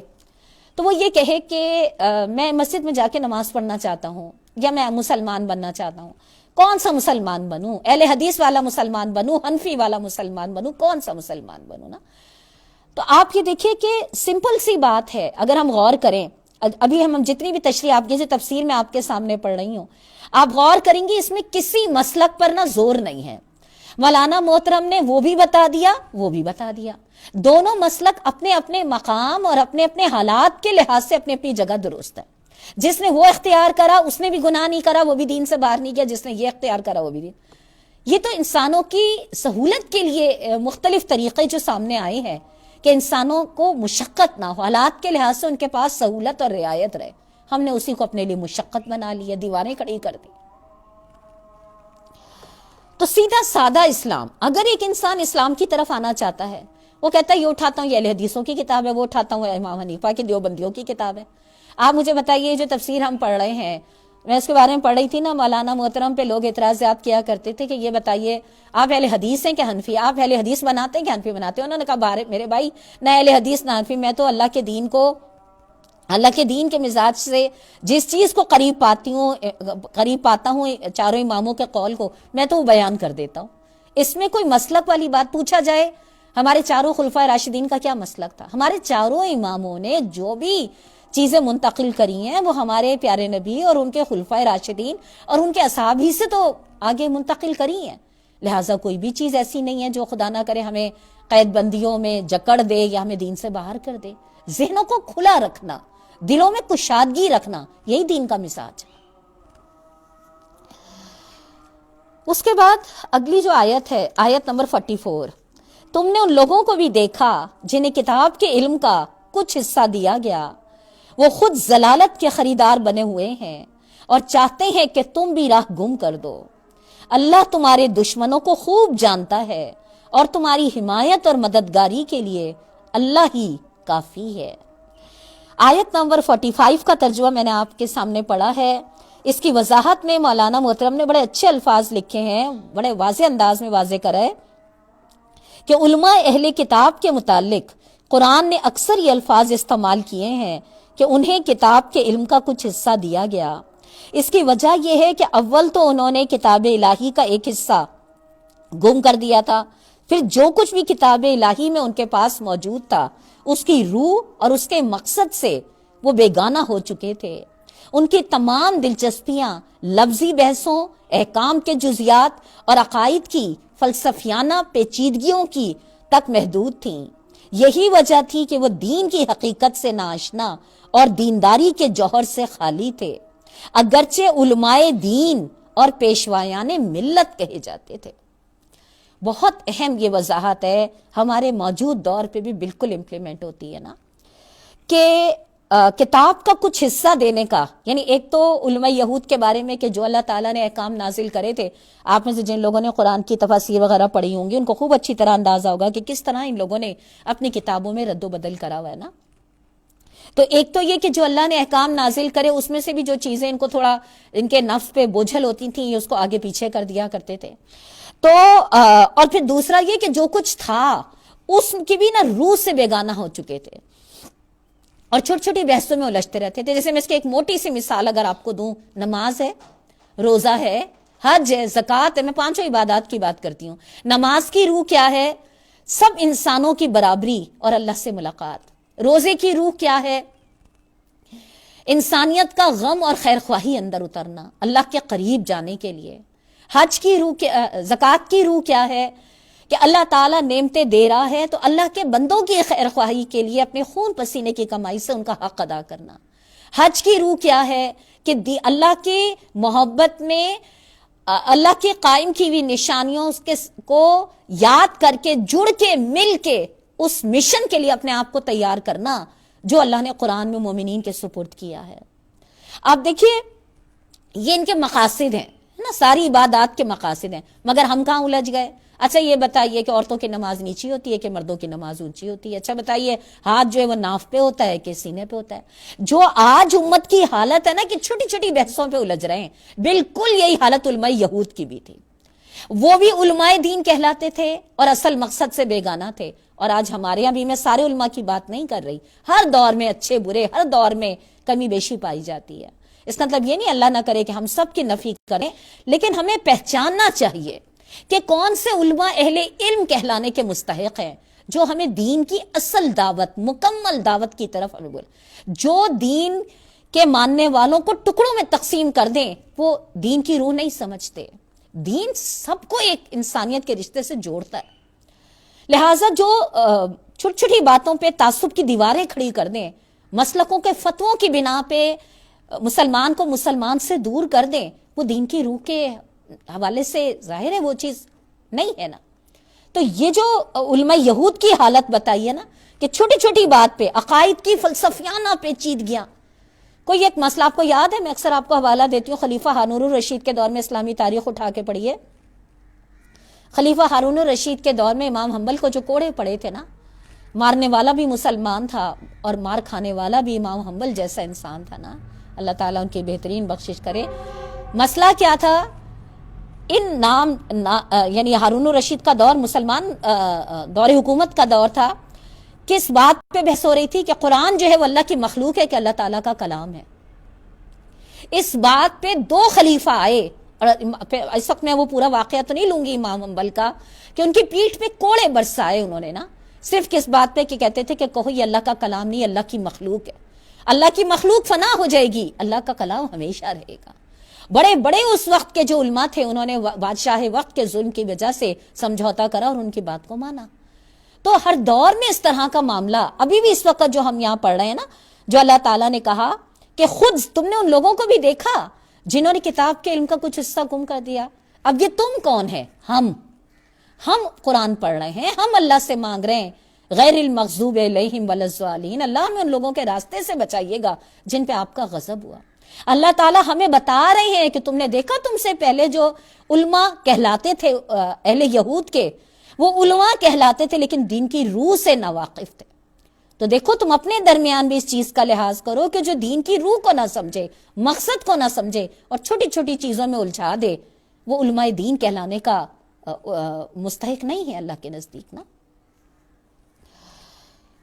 تو وہ یہ کہے کہ میں مسجد میں جا کے نماز پڑھنا چاہتا ہوں یا میں مسلمان بننا چاہتا ہوں، کون سا مسلمان بنوں؟ اہل حدیث والا مسلمان بنوں، حنفی والا مسلمان بنوں، کون سا مسلمان بنوں نا؟ تو آپ یہ دیکھیے کہ سمپل سی بات ہے، اگر ہم غور کریں، ابھی ہم جتنی بھی تشریح آپ کی جو تفسیر میں آپ کے سامنے پڑھ رہی ہوں، آپ غور کریں گے اس میں کسی مسلک پر نہ زور نہیں ہے۔ مولانا محترم نے وہ بھی بتا دیا، وہ بھی بتا دیا، دونوں مسلک اپنے اپنے مقام اور اپنے اپنے حالات کے لحاظ سے اپنی اپنی جگہ درست ہے۔ جس نے وہ اختیار کرا اس نے بھی گناہ نہیں کرا، وہ بھی دین سے باہر نہیں گیا، جس نے یہ اختیار کرا وہ بھی دین۔ یہ تو انسانوں کی سہولت کے لیے مختلف طریقے جو سامنے آئے ہیں کہ انسانوں کو مشقت نہ ہو، حالات کے لحاظ سے ان کے پاس سہولت اور رعایت رہے، ہم نے اسی کو اپنے لیے مشقت بنا لی ہے، دیواریں کھڑی کر دی۔ تو سیدھا سادہ اسلام، اگر ایک انسان اسلام کی طرف آنا چاہتا ہے، وہ کہتا ہے یہ اٹھاتا ہوں یہ اہل حدیثوں کی کتاب ہے، وہ اٹھاتا ہوں امام حنیفہ کی دیوبندیوں کی کتاب ہے۔ آپ مجھے بتائیے جو تفسیر ہم پڑھ رہے ہیں، میں اس کے بارے میں پڑھ رہی تھی نا، مولانا محترم پہ لوگ اعتراضات کیا کرتے تھے کہ یہ بتائیے آپ اہل حدیث ہیں کہ حنفی، آپ اہل حدیث بناتے ہیں کہ حنفی بناتے ہیں؟ انہوں نے کہا میرے بھائی نہ اہل حدیث نہ حنفی، میں تو اللہ کے دین کو، اللہ کے دین کے مزاج سے جس چیز کو قریب پاتا ہوں چاروں اماموں کے قول کو، میں تو وہ بیان کر دیتا ہوں۔ اس میں کوئی مسلک والی بات پوچھا جائے، ہمارے چاروں خلفائے راشدین کا کیا مسلک تھا؟ ہمارے چاروں اماموں نے جو بھی چیزیں منتقل کری ہیں وہ ہمارے پیارے نبی اور ان کے خلفائے راشدین اور ان کے اصحاب ہی سے تو آگے منتقل کری ہیں، لہٰذا کوئی بھی چیز ایسی نہیں ہے جو خدا نہ کرے ہمیں قید بندیوں میں جکڑ دے یا ہمیں دین سے باہر کر دے۔ ذہنوں کو کھلا رکھنا، دلوں میں کشادگی رکھنا، یہی دین کا مزاج ہے۔ اس کے بعد اگلی جو آیت ہے، آیت نمبر 44، تم نے ان لوگوں کو بھی دیکھا جنہیں کتاب کے علم کا کچھ حصہ دیا گیا، وہ خود ضلالت کے خریدار بنے ہوئے ہیں اور چاہتے ہیں کہ تم بھی راہ گم کر دو۔ اللہ تمہارے دشمنوں کو خوب جانتا ہے اور تمہاری حمایت اور مددگاری کے لیے اللہ ہی کافی ہے۔ آیت نمبر 45 کا ترجمہ میں نے آپ کے سامنے پڑھا ہے۔ اس کی وضاحت میں مولانا محترم نے بڑے اچھے الفاظ لکھے ہیں، بڑے واضح انداز میں واضح کرا ہے کہ علماء اہل کتاب کے متعلق قرآن نے اکثر یہ الفاظ استعمال کیے ہیں کہ انہیں کتاب کے علم کا کچھ حصہ دیا گیا۔ اس کی وجہ یہ ہے کہ اول تو انہوں نے کتاب الہی کا ایک حصہ گم کر دیا تھا، پھر جو کچھ بھی کتاب الہی میں ان کے پاس موجود تھا اس کی روح اور اس کے مقصد سے وہ بیگانہ ہو چکے تھے۔ ان کی تمام دلچسپیاں لفظی بحثوں، احکام کے جزیات اور عقائد کی فلسفیانہ پیچیدگیوں کی تک محدود تھیں۔ یہی وجہ تھی کہ وہ دین کی حقیقت سے ناآشنا اور دینداری کے جوہر سے خالی تھے، اگرچہ علماء دین اور پیشوایان ملت کہے جاتے تھے۔ بہت اہم یہ وضاحت ہے، ہمارے موجود دور پہ بھی بالکل امپلیمنٹ ہوتی ہے نا، کہ کتاب کا کچھ حصہ دینے کا، یعنی ایک تو علماء یہود کے بارے میں کہ جو اللہ تعالیٰ نے احکام نازل کرے تھے، آپ میں سے جن لوگوں نے قرآن کی تفاسیر وغیرہ پڑھی ہوں گی ان کو خوب اچھی طرح اندازہ ہوگا کہ کس طرح ان لوگوں نے اپنی کتابوں میں رد و بدل کرا ہوا ہے نا. تو ایک تو یہ کہ جو اللہ نے احکام نازل کرے اس میں سے بھی جو چیزیں ان کو تھوڑا ان کے نفس پہ بوجھل ہوتی تھیں یہ اس کو آگے پیچھے کر دیا کرتے تھے. تو اور پھر دوسرا یہ کہ جو کچھ تھا اس کی بھی نا روح سے بیگانہ ہو چکے تھے اور چھوٹی چھوٹی بحثوں میں الجھتے رہتے تھے. جیسے میں اس کی ایک موٹی سی مثال اگر آپ کو دوں، نماز ہے، روزہ ہے، حج ہے، زکوٰۃ ہے، میں پانچوں عبادات کی بات کرتی ہوں. نماز کی روح کیا ہے؟ سب انسانوں کی برابری اور اللہ سے ملاقات. روزے کی روح کیا ہے؟ انسانیت کا غم اور خیر خواہی اندر اترنا، اللہ کے قریب جانے کے لیے. حج کی روح، زکوٰۃ کی روح کیا ہے؟ کہ اللہ تعالیٰ نعمتیں دے رہا ہے تو اللہ کے بندوں کی خیر خواہی کے لیے اپنے خون پسینے کی کمائی سے ان کا حق ادا کرنا. حج کی روح کیا ہے؟ کہ اللہ کی محبت میں اللہ کی قائم کی ہوئی نشانیوں کو یاد کر کے، جڑ کے، مل کے اس مشن کے لیے اپنے آپ کو تیار کرنا جو اللہ نے قرآن میں مومنین کے سپرد کیا ہے. آپ دیکھیے یہ ان کے مقاصد ہیں نا، ساری عبادات کے مقاصد ہیں، مگر ہم کہاں الجھ گئے. اچھا یہ بتائیے کہ عورتوں کی نماز نیچی ہوتی ہے کہ مردوں کی نماز اونچی ہوتی ہے؟ اچھا بتائیے ہاتھ جو ہے وہ ناف پہ ہوتا ہے کہ سینے پہ ہوتا ہے؟ جو آج امت کی حالت ہے نا کہ چھوٹی چھوٹی بحثوں پہ الجھ رہے ہیں، بالکل یہی حالت علماء یہود کی بھی تھی. وہ بھی علماء دین کہلاتے تھے اور اصل مقصد سے بیگانہ تھے. اور آج ہمارے یہاں بھی، میں سارے علماء کی بات نہیں کر رہی، ہر دور میں اچھے برے، ہر دور میں کمی بیشی پائی جاتی ہے. اس کا مطلب یہ نہیں اللہ نہ کرے کہ ہم سب کی نفی کریں، لیکن ہمیں پہچاننا چاہیے کہ کون سے علماء اہل علم کہلانے کے مستحق ہیں، جو ہمیں دین کی اصل دعوت، مکمل دعوت کی طرف جو دین کے ماننے والوں کو ٹکڑوں میں تقسیم کر دیں، وہ دین کی روح نہیں سمجھتے. دین سب کو ایک انسانیت کے رشتے سے جوڑتا ہے. لہٰذا جو چھوٹی چھوٹی باتوں پہ تعصب کی دیواریں کھڑی کر دیں، مسلکوں کے فتووں کی بنا پہ مسلمان کو مسلمان سے دور کر دیں، وہ دین کی روح کے حوالے سے ظاہر ہے وہ چیز نہیں ہے نا. تو یہ جو علماء یہود کی حالت بتائیے نا کہ چھوٹی چھوٹی بات پہ عقائد کی فلسفیانہ پیچیدگیاں. کوئی ایک مسئلہ آپ کو یاد ہے، میں اکثر آپ کو حوالہ دیتی ہوں، خلیفہ ہارون الرشید کے دور میں اسلامی تاریخ اٹھا کے پڑھیے. خلیفہ ہارون الرشید کے دور میں امام حنبل کو جو کوڑے پڑے تھے نا، مارنے والا بھی مسلمان تھا اور مار کھانے والا بھی امام حنبل جیسا انسان تھا نا. اللہ تعالیٰ ان کی بہترین بخشش کرے. مسئلہ کیا تھا؟ یعنی ہارون الرشید کا دور مسلمان دور حکومت کا دور تھا. کس بات پہ بحث ہو رہی تھی؟ کہ قرآن جو ہے وہ اللہ کی مخلوق ہے کہ اللہ تعالیٰ کا کلام ہے. اس بات پہ دو خلیفہ آئے، اور اس وقت میں وہ پورا واقعہ تو نہیں لوں گی امام حنبل کا، کہ ان کی پیٹھ پہ کوڑے برسائے انہوں نے نا، صرف کس بات پہ کہ کہتے تھے کہ کہو یہ اللہ کا کلام نہیں، اللہ کی مخلوق ہے. اللہ کی مخلوق فنا ہو جائے گی، اللہ کا کلام ہمیشہ رہے گا. بڑے بڑے اس وقت کے جو علماء تھے انہوں نے بادشاہ وقت کے ظلم کی وجہ سے سمجھوتا کرا اور ان کی بات کو مانا. تو ہر دور میں اس طرح کا معاملہ ابھی بھی اس وقت جو ہم یہاں پڑھ رہے ہیں نا، جو اللہ تعالیٰ نے کہا کہ خود تم نے ان لوگوں کو بھی دیکھا جنہوں نے کتاب کے علم کا کچھ حصہ گم کر دیا. اب یہ تم کون ہے؟ ہم قرآن پڑھ رہے ہیں، ہم اللہ سے مانگ رہے ہیں غیر المغضوب علیہم ولا الضالین، اللہ ہمیں ان لوگوں کے راستے سے بچائیے گا جن پہ آپ کا غضب ہوا. اللہ تعالیٰ ہمیں بتا رہے ہیں کہ تم نے دیکھا تم سے پہلے جو علماء کہلاتے تھے اہل یہود کے، وہ علماء کہلاتے تھے لیکن دین کی روح سے ناواقف تھے. تو دیکھو تم اپنے درمیان بھی اس چیز کا لحاظ کرو کہ جو دین کی روح کو نہ سمجھے، مقصد کو نہ سمجھے اور چھوٹی چھوٹی چیزوں میں الجھا دے، وہ علماء دین کہلانے کا مستحق نہیں ہے اللہ کے نزدیک نا.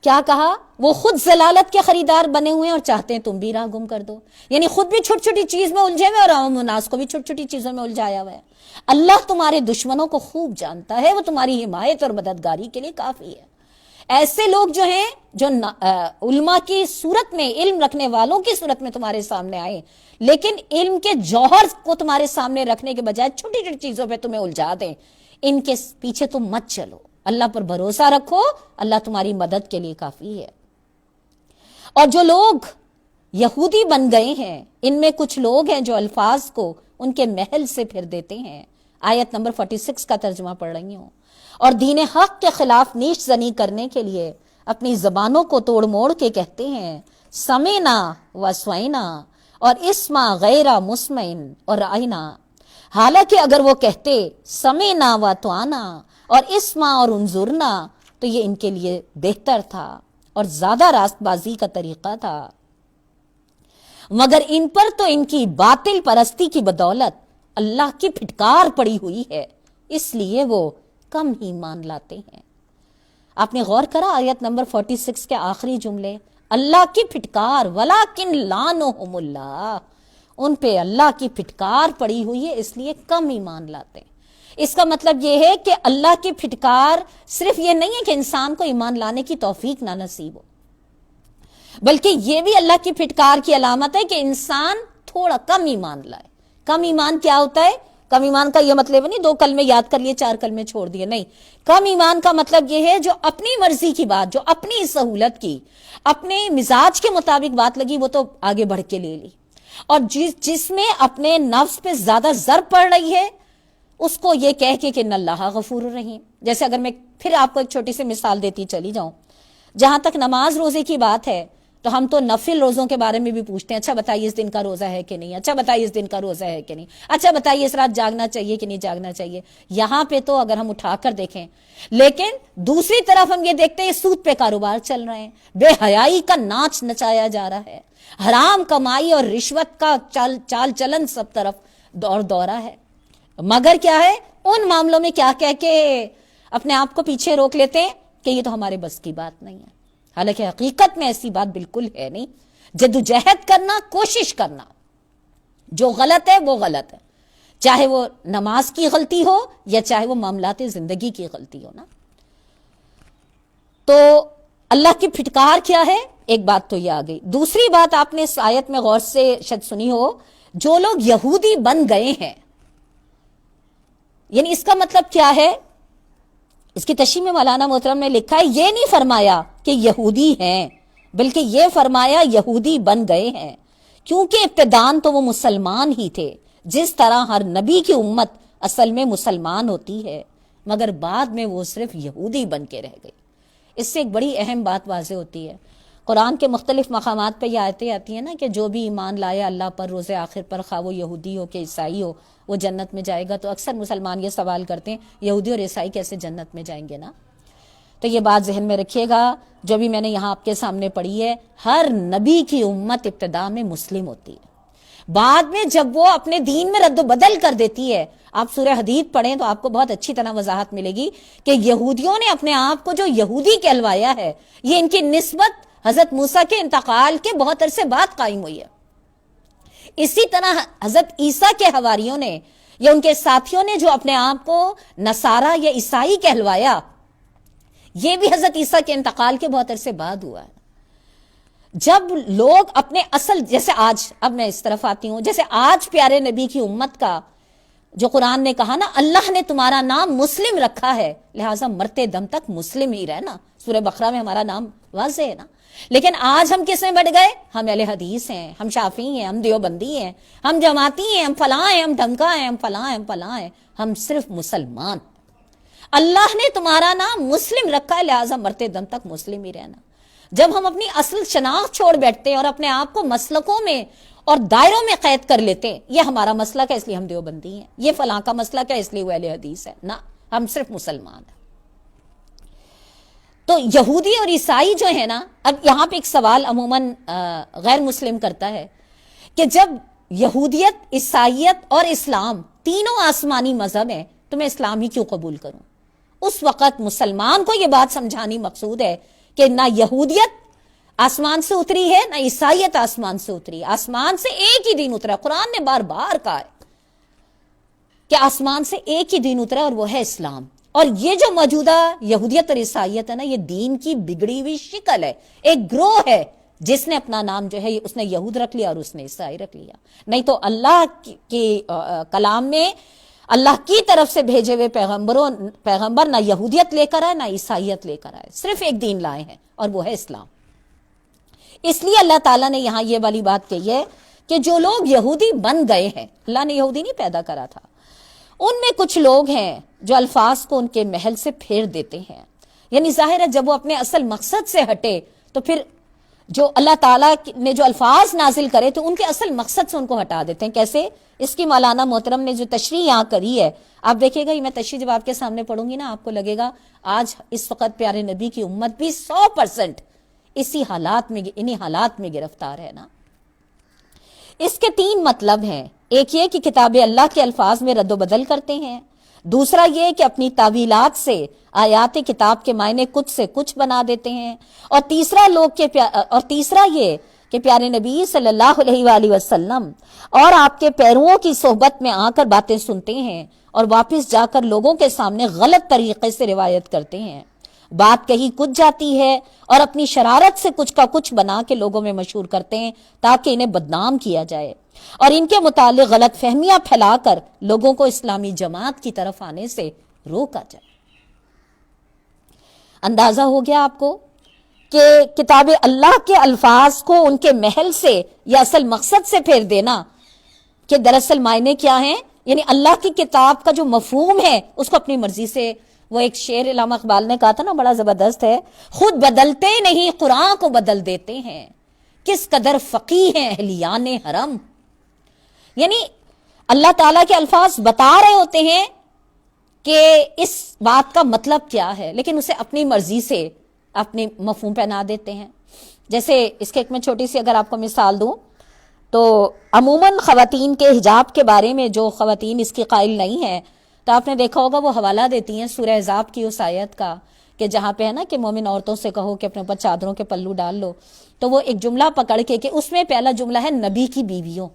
کیا کہا؟ وہ خود ضلالت کے خریدار بنے ہوئے ہیں اور چاہتے ہیں تم بھی راہ گم کر دو. یعنی خود بھی چھوٹی چھوٹی چیز میں الجھے ہوئے اور عوام الناس کو بھی چھوٹی چھوٹی چیزوں میں الجھایا ہوا ہے. اللہ تمہارے دشمنوں کو خوب جانتا ہے، وہ تمہاری حمایت اور مددگاری کے لیے کافی ہے. ایسے لوگ جو ہیں جو علماء کی صورت میں، علم رکھنے والوں کی صورت میں تمہارے سامنے آئے، لیکن علم کے جوہر کو تمہارے سامنے رکھنے کے بجائے چھوٹی چھوٹی چیزوں پہ تمہیں الجھا دیں، ان کے پیچھے تم مت چلو. اللہ پر بھروسہ رکھو، اللہ تمہاری مدد کے لیے کافی ہے. اور جو لوگ یہودی بن گئے ہیں، ان میں کچھ لوگ ہیں جو الفاظ کو ان کے محل سے پھر دیتے ہیں. آیت نمبر 46 کا ترجمہ پڑھ رہی ہوں. اور دین حق کے خلاف نیش زنی کرنے کے لیے اپنی زبانوں کو توڑ موڑ کے کہتے ہیں سمینا و سوینا اور اسما غیر مسمعن اور رائنا، حالانکہ اگر وہ کہتے سمینا و توانا اور اسما اور انظرنا تو یہ ان کے لیے بہتر تھا اور زیادہ راست بازی کا طریقہ تھا، مگر ان پر تو ان کی باطل پرستی کی بدولت اللہ کی پھٹکار پڑی ہوئی ہے، اس لیے وہ کم ہی مان لاتے ہیں۔ آپ نے غور کرا آیت نمبر 46 کے آخری جملے، اللہ کی پھٹکار، ولیکن لعنہم اللہ، ان پہ اللہ کی پھٹکار پڑی ہوئی ہے اس لیے کم ایمان لاتے ہیں۔ اس کا مطلب یہ ہے کہ اللہ کی پھٹکار صرف یہ نہیں ہے کہ انسان کو ایمان لانے کی توفیق نہ نصیب ہو، بلکہ یہ بھی اللہ کی پھٹکار کی علامت ہے کہ انسان تھوڑا کم ایمان لائے۔ کم ایمان کیا ہوتا ہے؟ کم ایمان کا یہ مطلب نہیں 2 کلمے یاد کر لیے 4 کلمے چھوڑ دیے، نہیں، کم ایمان کا مطلب یہ ہے جو اپنی مرضی کی بات، جو اپنی سہولت کی، اپنے مزاج کے مطابق بات لگی وہ تو آگے بڑھ کے لے لی، اور جس میں اپنے نفس پہ زیادہ ضرب پڑ رہی ہے اس کو یہ کہہ کے کہ ان اللہ غفور الرحیم۔ جیسے اگر میں پھر آپ کو ایک چھوٹی سی مثال دیتی چلی جاؤں، جہاں تک نماز روزے کی بات ہے تو ہم تو نفل روزوں کے بارے میں بھی پوچھتے ہیں، اچھا بتائیے اس دن کا روزہ ہے کہ نہیں، اچھا بتائیے اس دن کا روزہ ہے کہ نہیں، اچھا بتائیے اس رات جاگنا چاہیے کہ نہیں جاگنا چاہیے۔ یہاں پہ تو اگر ہم اٹھا کر دیکھیں، لیکن دوسری طرف ہم یہ دیکھتے ہیں سود پہ کاروبار چل رہے ہیں، بے حیائی کا ناچ نچایا جا رہا ہے، حرام کمائی اور رشوت کا چال چلن سب طرف دورہ ہے، مگر کیا ہے ان معاملوں میں کیا کہہ کے اپنے آپ کو پیچھے روک لیتے ہیں کہ یہ تو ہمارے بس کی بات نہیں ہے، حالانکہ حقیقت میں ایسی بات بالکل ہے نہیں۔ جدوجہد کرنا، کوشش کرنا، جو غلط ہے وہ غلط ہے، چاہے وہ نماز کی غلطی ہو یا چاہے وہ معاملات زندگی کی غلطی ہو نا۔ تو اللہ کی پھٹکار کیا ہے؟ ایک بات تو یہ آ گئی۔ دوسری بات آپ نے اس آیت میں غور سے شاید سنی ہو، جو لوگ یہودی بن گئے ہیں، یعنی اس کا مطلب کیا ہے؟ اس کی تشریح میں مولانا محترم نے لکھا ہے یہ نہیں فرمایا کہ یہودی ہیں، بلکہ یہ فرمایا یہودی بن گئے ہیں، کیونکہ ابتداً تو وہ مسلمان ہی تھے، جس طرح ہر نبی کی امت اصل میں مسلمان ہوتی ہے، مگر بعد میں وہ صرف یہودی بن کے رہ گئی۔ اس سے ایک بڑی اہم بات واضح ہوتی ہے، قرآن کے مختلف مقامات پہ یہ آیتیں آتی ہیں نا کہ جو بھی ایمان لایا اللہ پر، روز آخر پر، خواہ وہ یہودی ہو کہ عیسائی ہو، وہ جنت میں جائے گا۔ تو اکثر مسلمان یہ سوال کرتے ہیں یہودی اور عیسائی کیسے جنت میں جائیں گے نا؟ تو یہ بات ذہن میں رکھیے گا، جو بھی میں نے یہاں آپ کے سامنے پڑھی ہے، ہر نبی کی امت ابتدا میں مسلم ہوتی ہے، بعد میں جب وہ اپنے دین میں رد و بدل کر دیتی ہے، آپ سورہ حدید پڑھیں تو آپ کو بہت اچھی طرح وضاحت ملے گی کہ یہودیوں نے اپنے آپ کو جو یہودی کہلوایا ہے، یہ ان کی نسبت حضرت موسیٰ کے انتقال کے بہت عرصے بعد قائم ہوئی ہے۔ اسی طرح حضرت عیسیٰ کے حواریوں نے یا ان کے ساتھیوں نے جو اپنے آپ کو نصارہ یا عیسائی کہلوایا، یہ بھی حضرت عیسیٰ کے انتقال کے بہت عرصے بعد ہوا ہے۔ جب لوگ اپنے اصل، جیسے آج، اب میں اس طرف آتی ہوں، جیسے آج پیارے نبی کی امت کا جو قرآن نے کہا نا اللہ نے تمہارا نام مسلم رکھا ہے، لہٰذا مرتے دم تک مسلم ہی رہنا، سورہ بقرہ میں ہمارا نام واضح ہے نا۔ لیکن آج ہم کس میں بڑھ گئے؟ ہم اہل حدیث ہیں، ہم شافعی ہیں، ہم دیوبندی ہیں، ہم جماعتی ہیں، ہم فلاں ہیں، ہم ڈھمکا ہیں، ہم فلاں ہیں، ہم فلاں ہیں، ہم صرف مسلمان۔ اللہ نے تمہارا نام مسلم رکھا ہے، لہٰذا مرتے دم تک مسلم ہی رہنا۔ جب ہم اپنی اصل شناخت چھوڑ بیٹھتے ہیں اور اپنے آپ کو مسلکوں میں اور دائروں میں قید کر لیتے ہیں، یہ ہمارا مسلک ہے اس لیے ہم دیوبندی ہیں، یہ فلاں کا مسلک ہے اس لیے وہ اہل حدیث ہے، نہ، ہم صرف مسلمان ہیں۔ تو یہودی اور عیسائی جو ہے نا، اب یہاں پہ ایک سوال عموماً غیر مسلم کرتا ہے کہ جب یہودیت، عیسائیت اور اسلام تینوں آسمانی مذہب ہیں تو میں اسلام ہی کیوں قبول کروں؟ اس وقت مسلمان کو یہ بات سمجھانی مقصود ہے کہ نہ یہودیت آسمان سے اتری ہے، نہ عیسائیت آسمان سے اتری، آسمان سے ایک ہی دین اترا۔ قرآن نے بار بار کہا ہے کہ آسمان سے ایک ہی دین اترا اور وہ ہے اسلام۔ اور یہ جو موجودہ یہودیت اور عیسائیت ہے نا، یہ دین کی بگڑی ہوئی شکل ہے، ایک گروہ ہے جس نے اپنا نام جو ہے اس نے یہود رکھ لیا اور اس نے عیسائی رکھ لیا۔ نہیں تو اللہ کے کلام میں اللہ کی طرف سے بھیجے ہوئے پیغمبر نہ یہودیت لے کر آئے نہ عیسائیت لے کر آئے، صرف ایک دین لائے ہیں اور وہ ہے اسلام۔ اس لیے اللہ تعالیٰ نے یہاں یہ والی بات کہی ہے کہ جو لوگ یہودی بن گئے ہیں، اللہ نے یہودی نہیں پیدا کرا تھا، ان میں کچھ لوگ ہیں جو الفاظ کو ان کے محل سے پھیر دیتے ہیں، یعنی ظاہر ہے جب وہ اپنے اصل مقصد سے ہٹے تو پھر جو اللہ تعالیٰ نے جو الفاظ نازل کرے تو ان کے اصل مقصد سے ان کو ہٹا دیتے ہیں. کیسے؟ اس کی مولانا محترم نے جو تشریح یہاں کری ہے، آپ دیکھیے گا، یہ میں تشریح جب آپ کے سامنے پڑھوں گی نا، آپ کو لگے گا آج اس وقت پیارے نبی کی امت بھی 100% اسی حالات میں، انہی حالات میں گرفتار ہے نا. اس کے 3 مطلب ہیں. ایک یہ کہ کتاب اللہ کے الفاظ میں رد و بدل کرتے ہیں. دوسرا یہ کہ اپنی تعویلات سے آیات کتاب کے معنی کچھ سے کچھ بنا دیتے ہیں. اور تیسرا یہ کہ پیارے نبی صلی اللہ علیہ وآلہ وسلم اور آپ کے پیرووں کی صحبت میں آ کر باتیں سنتے ہیں اور واپس جا کر لوگوں کے سامنے غلط طریقے سے روایت کرتے ہیں. بات کہیں کچھ جاتی ہے اور اپنی شرارت سے کچھ کا کچھ بنا کے لوگوں میں مشہور کرتے ہیں تاکہ انہیں بدنام کیا جائے اور ان کے متعلق غلط فہمیاں پھیلا کر لوگوں کو اسلامی جماعت کی طرف آنے سے روکا جائے. اندازہ ہو گیا آپ کو کہ کتاب اللہ کے الفاظ کو ان کے محل سے یا اصل مقصد سے پھیر دینا کہ دراصل معنی کیا ہیں. یعنی اللہ کی کتاب کا جو مفہوم ہے اس کو اپنی مرضی سے، وہ ایک شعر علامہ اقبال نے کہا تھا نا، بڑا زبردست ہے، خود بدلتے نہیں قرآن کو بدل دیتے ہیں، کس قدر فقیہ ہیں اہلیان حرم. یعنی اللہ تعالیٰ کے الفاظ بتا رہے ہوتے ہیں کہ اس بات کا مطلب کیا ہے، لیکن اسے اپنی مرضی سے اپنے مفہوم پہنا دیتے ہیں. جیسے اس کے ایک میں چھوٹی سی اگر آپ کو مثال دوں تو عموماً خواتین کے حجاب کے بارے میں جو خواتین اس کی قائل نہیں ہیں تو آپ نے دیکھا ہوگا وہ حوالہ دیتی ہیں سورہ احزاب کی اس آیت کا کہ جہاں پہ ہے نا کہ مومن عورتوں سے کہو کہ اپنے اوپر چادروں کے پلو ڈال لو، تو وہ ایک جملہ پکڑ کے کہ اس میں پہلا جملہ ہے نبی کی بیویوں.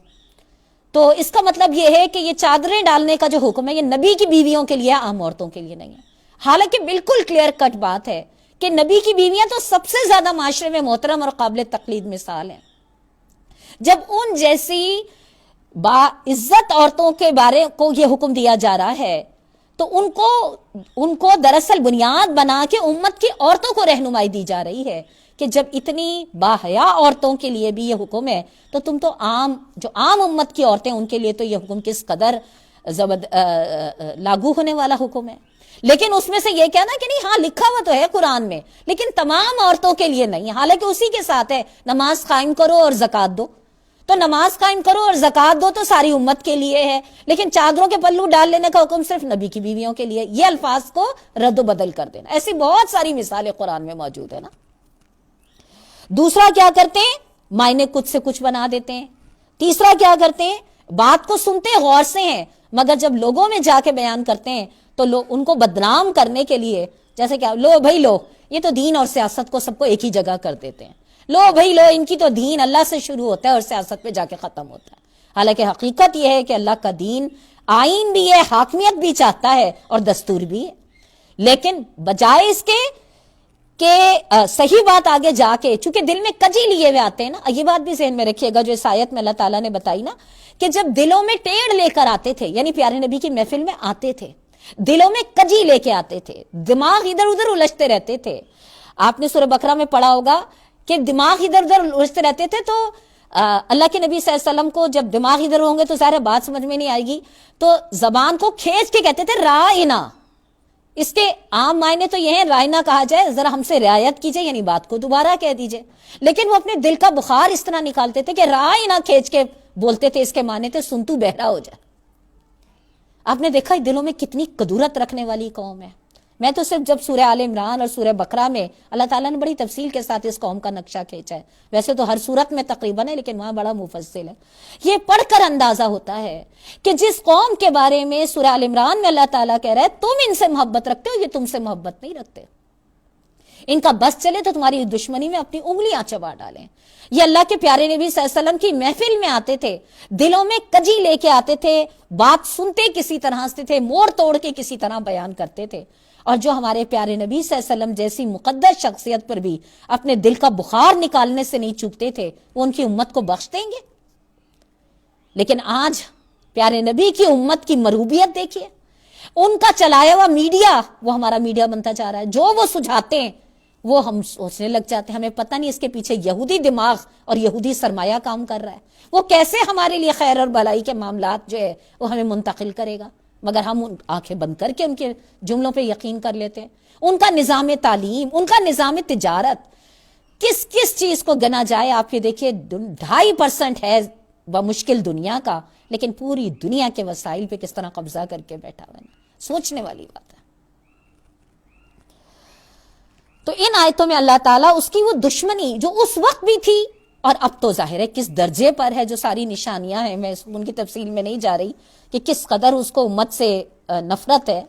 تو اس کا مطلب یہ ہے کہ یہ چادریں ڈالنے کا جو حکم ہے یہ نبی کی بیویوں کے لیے، عام عورتوں کے لیے نہیں ہے. حالانکہ بالکل کلیئر کٹ بات ہے کہ نبی کی بیویاں تو سب سے زیادہ معاشرے میں محترم اور قابل تقلید مثال ہیں. جب ان جیسی با عزت عورتوں کے بارے کو یہ حکم دیا جا رہا ہے تو ان کو دراصل بنیاد بنا کے امت کی عورتوں کو رہنمائی دی جا رہی ہے کہ جب اتنی باحیا عورتوں کے لیے بھی یہ حکم ہے تو تم تو جو عام امت کی عورتیں ان کے لیے تو یہ حکم کس قدر لاگو ہونے والا حکم ہے. لیکن اس میں سے یہ کہنا کہ نہیں ہاں لکھا ہوا تو ہے قرآن میں لیکن تمام عورتوں کے لیے نہیں، حالانکہ اسی کے ساتھ ہے نماز قائم کرو اور زکوٰۃ دو. تو نماز قائم کرو اور زکوٰۃ دو تو ساری امت کے لیے ہے، لیکن چادروں کے پلو ڈال لینے کا حکم صرف نبی کی بیویوں کے لیے. یہ الفاظ کو رد و بدل کر دینا، ایسی بہت ساری مثالیں قرآن میں موجود ہے نا. دوسرا کیا کرتے ہیں؟ معنی کچھ سے کچھ بنا دیتے ہیں. تیسرا کیا کرتے ہیں؟ بات کو سنتے غور سے ہیں مگر جب لوگوں میں جا کے بیان کرتے ہیں تو لوگ ان کو بدنام کرنے کے لیے جیسے کہ لو بھائی لو، یہ تو دین اور سیاست کو سب کو ایک ہی جگہ کر دیتے ہیں. لو بھائی لو، ان کی تو دین اللہ سے شروع ہوتا ہے اور سیاست پہ جا کے ختم ہوتا ہے. حالانکہ حقیقت یہ ہے کہ اللہ کا دین آئین بھی ہے، حاکمیت بھی چاہتا ہے اور دستور بھی ہے، لیکن بجائے اس کے کہ صحیح بات آگے جا کے، چونکہ دل میں کجی لیے ہوئے آتے ہیں نا. یہ بات بھی ذہن میں رکھیے گا جو اس آیت میں اللہ تعالیٰ نے بتائی نا کہ جب دلوں میں ٹیڑھ لے کر آتے تھے، یعنی پیارے نبی کی محفل میں آتے تھے دلوں میں کجی لے کے آتے تھے، دماغ ادھر ادھر الجھتے رہتے تھے. آپ نے سورہ بقرہ میں پڑھا ہوگا کہ دماغ ادھر ادھر الجھتے رہتے تھے، تو اللہ کے نبی صلی اللہ علیہ وسلم کو جب دماغ ادھر ہوں گے تو ظاہر بات سمجھ میں نہیں آئے گی، تو زبان کو کھینچ کے کہتے تھے رائنا. اس کے عام معنی تو یہ ہے رائنا کہا جائے ذرا ہم سے رعایت کیجئے، یعنی بات کو دوبارہ کہہ دیجئے. لیکن وہ اپنے دل کا بخار اس طرح نکالتے تھے کہ رائنا کھینچ کے بولتے تھے. اس کے معنی تھے سن تو بہرا ہو جائے. آپ نے دیکھا دلوں میں کتنی قدورت رکھنے والی قوم ہے. میں تو صرف جب سورہ آل عمران اور سورہ بقرہ میں اللہ تعالیٰ نے بڑی تفصیل کے ساتھ اس قوم کا نقشہ کھینچا ہے، ویسے تو ہر صورت میں تقریباً ہے لیکن وہاں بڑا مفصل ہے. یہ پڑھ کر اندازہ ہوتا ہے کہ جس قوم کے بارے میں سورہ آل عمران میں اللہ تعالیٰ کہہ رہا ہے تم ان سے محبت رکھتے ہو، یہ تم سے محبت نہیں رکھتے، ان کا بس چلے تو تمہاری دشمنی میں اپنی انگلیاں چبا ڈالیں. یہ اللہ کے پیارے نبی صلی اللہ علیہ وسلم کی محفل میں آتے تھے، دلوں میں کجی لے کے آتے تھے، بات سنتے کسی طرح سے تھے، موڑ توڑ کے کسی طرح بیان کرتے تھے. اور جو ہمارے پیارے نبی صلی اللہ علیہ وسلم جیسی مقدس شخصیت پر بھی اپنے دل کا بخار نکالنے سے نہیں چوکتے تھے وہ ان کی امت کو بخش دیں گے. لیکن آج پیارے نبی کی امت کی مروبیت دیکھیے، ان کا چلایا ہوا میڈیا وہ ہمارا میڈیا بنتا جا رہا ہے. جو وہ سجھاتے ہیں وہ ہم سوچنے لگ جاتے ہیں، ہمیں پتہ نہیں اس کے پیچھے یہودی دماغ اور یہودی سرمایہ کام کر رہا ہے. وہ کیسے ہمارے لیے خیر اور بھلائی کے معاملات جو ہے وہ ہمیں منتقل کرے گا. مگر ہم آنکھیں بند کر کے ان کے جملوں پہ یقین کر لیتے ہیں. ان کا نظام تعلیم، ان کا نظام تجارت، کس کس چیز کو گنا جائے آپ یہ دیکھیے 2.5% ہے بمشکل دنیا کا، لیکن پوری دنیا کے وسائل پہ کس طرح قبضہ کر کے بیٹھا ہوا ہے. سوچنے والی بات ہے. تو ان آیتوں میں اللہ تعالیٰ اس کی وہ دشمنی جو اس وقت بھی تھی اور اب تو ظاہر ہے کس درجے پر ہے، جو ساری نشانیاں ہیں، میں ان کی تفصیل میں نہیں جا رہی کہ کس قدر اس کو امت سے نفرت ہے.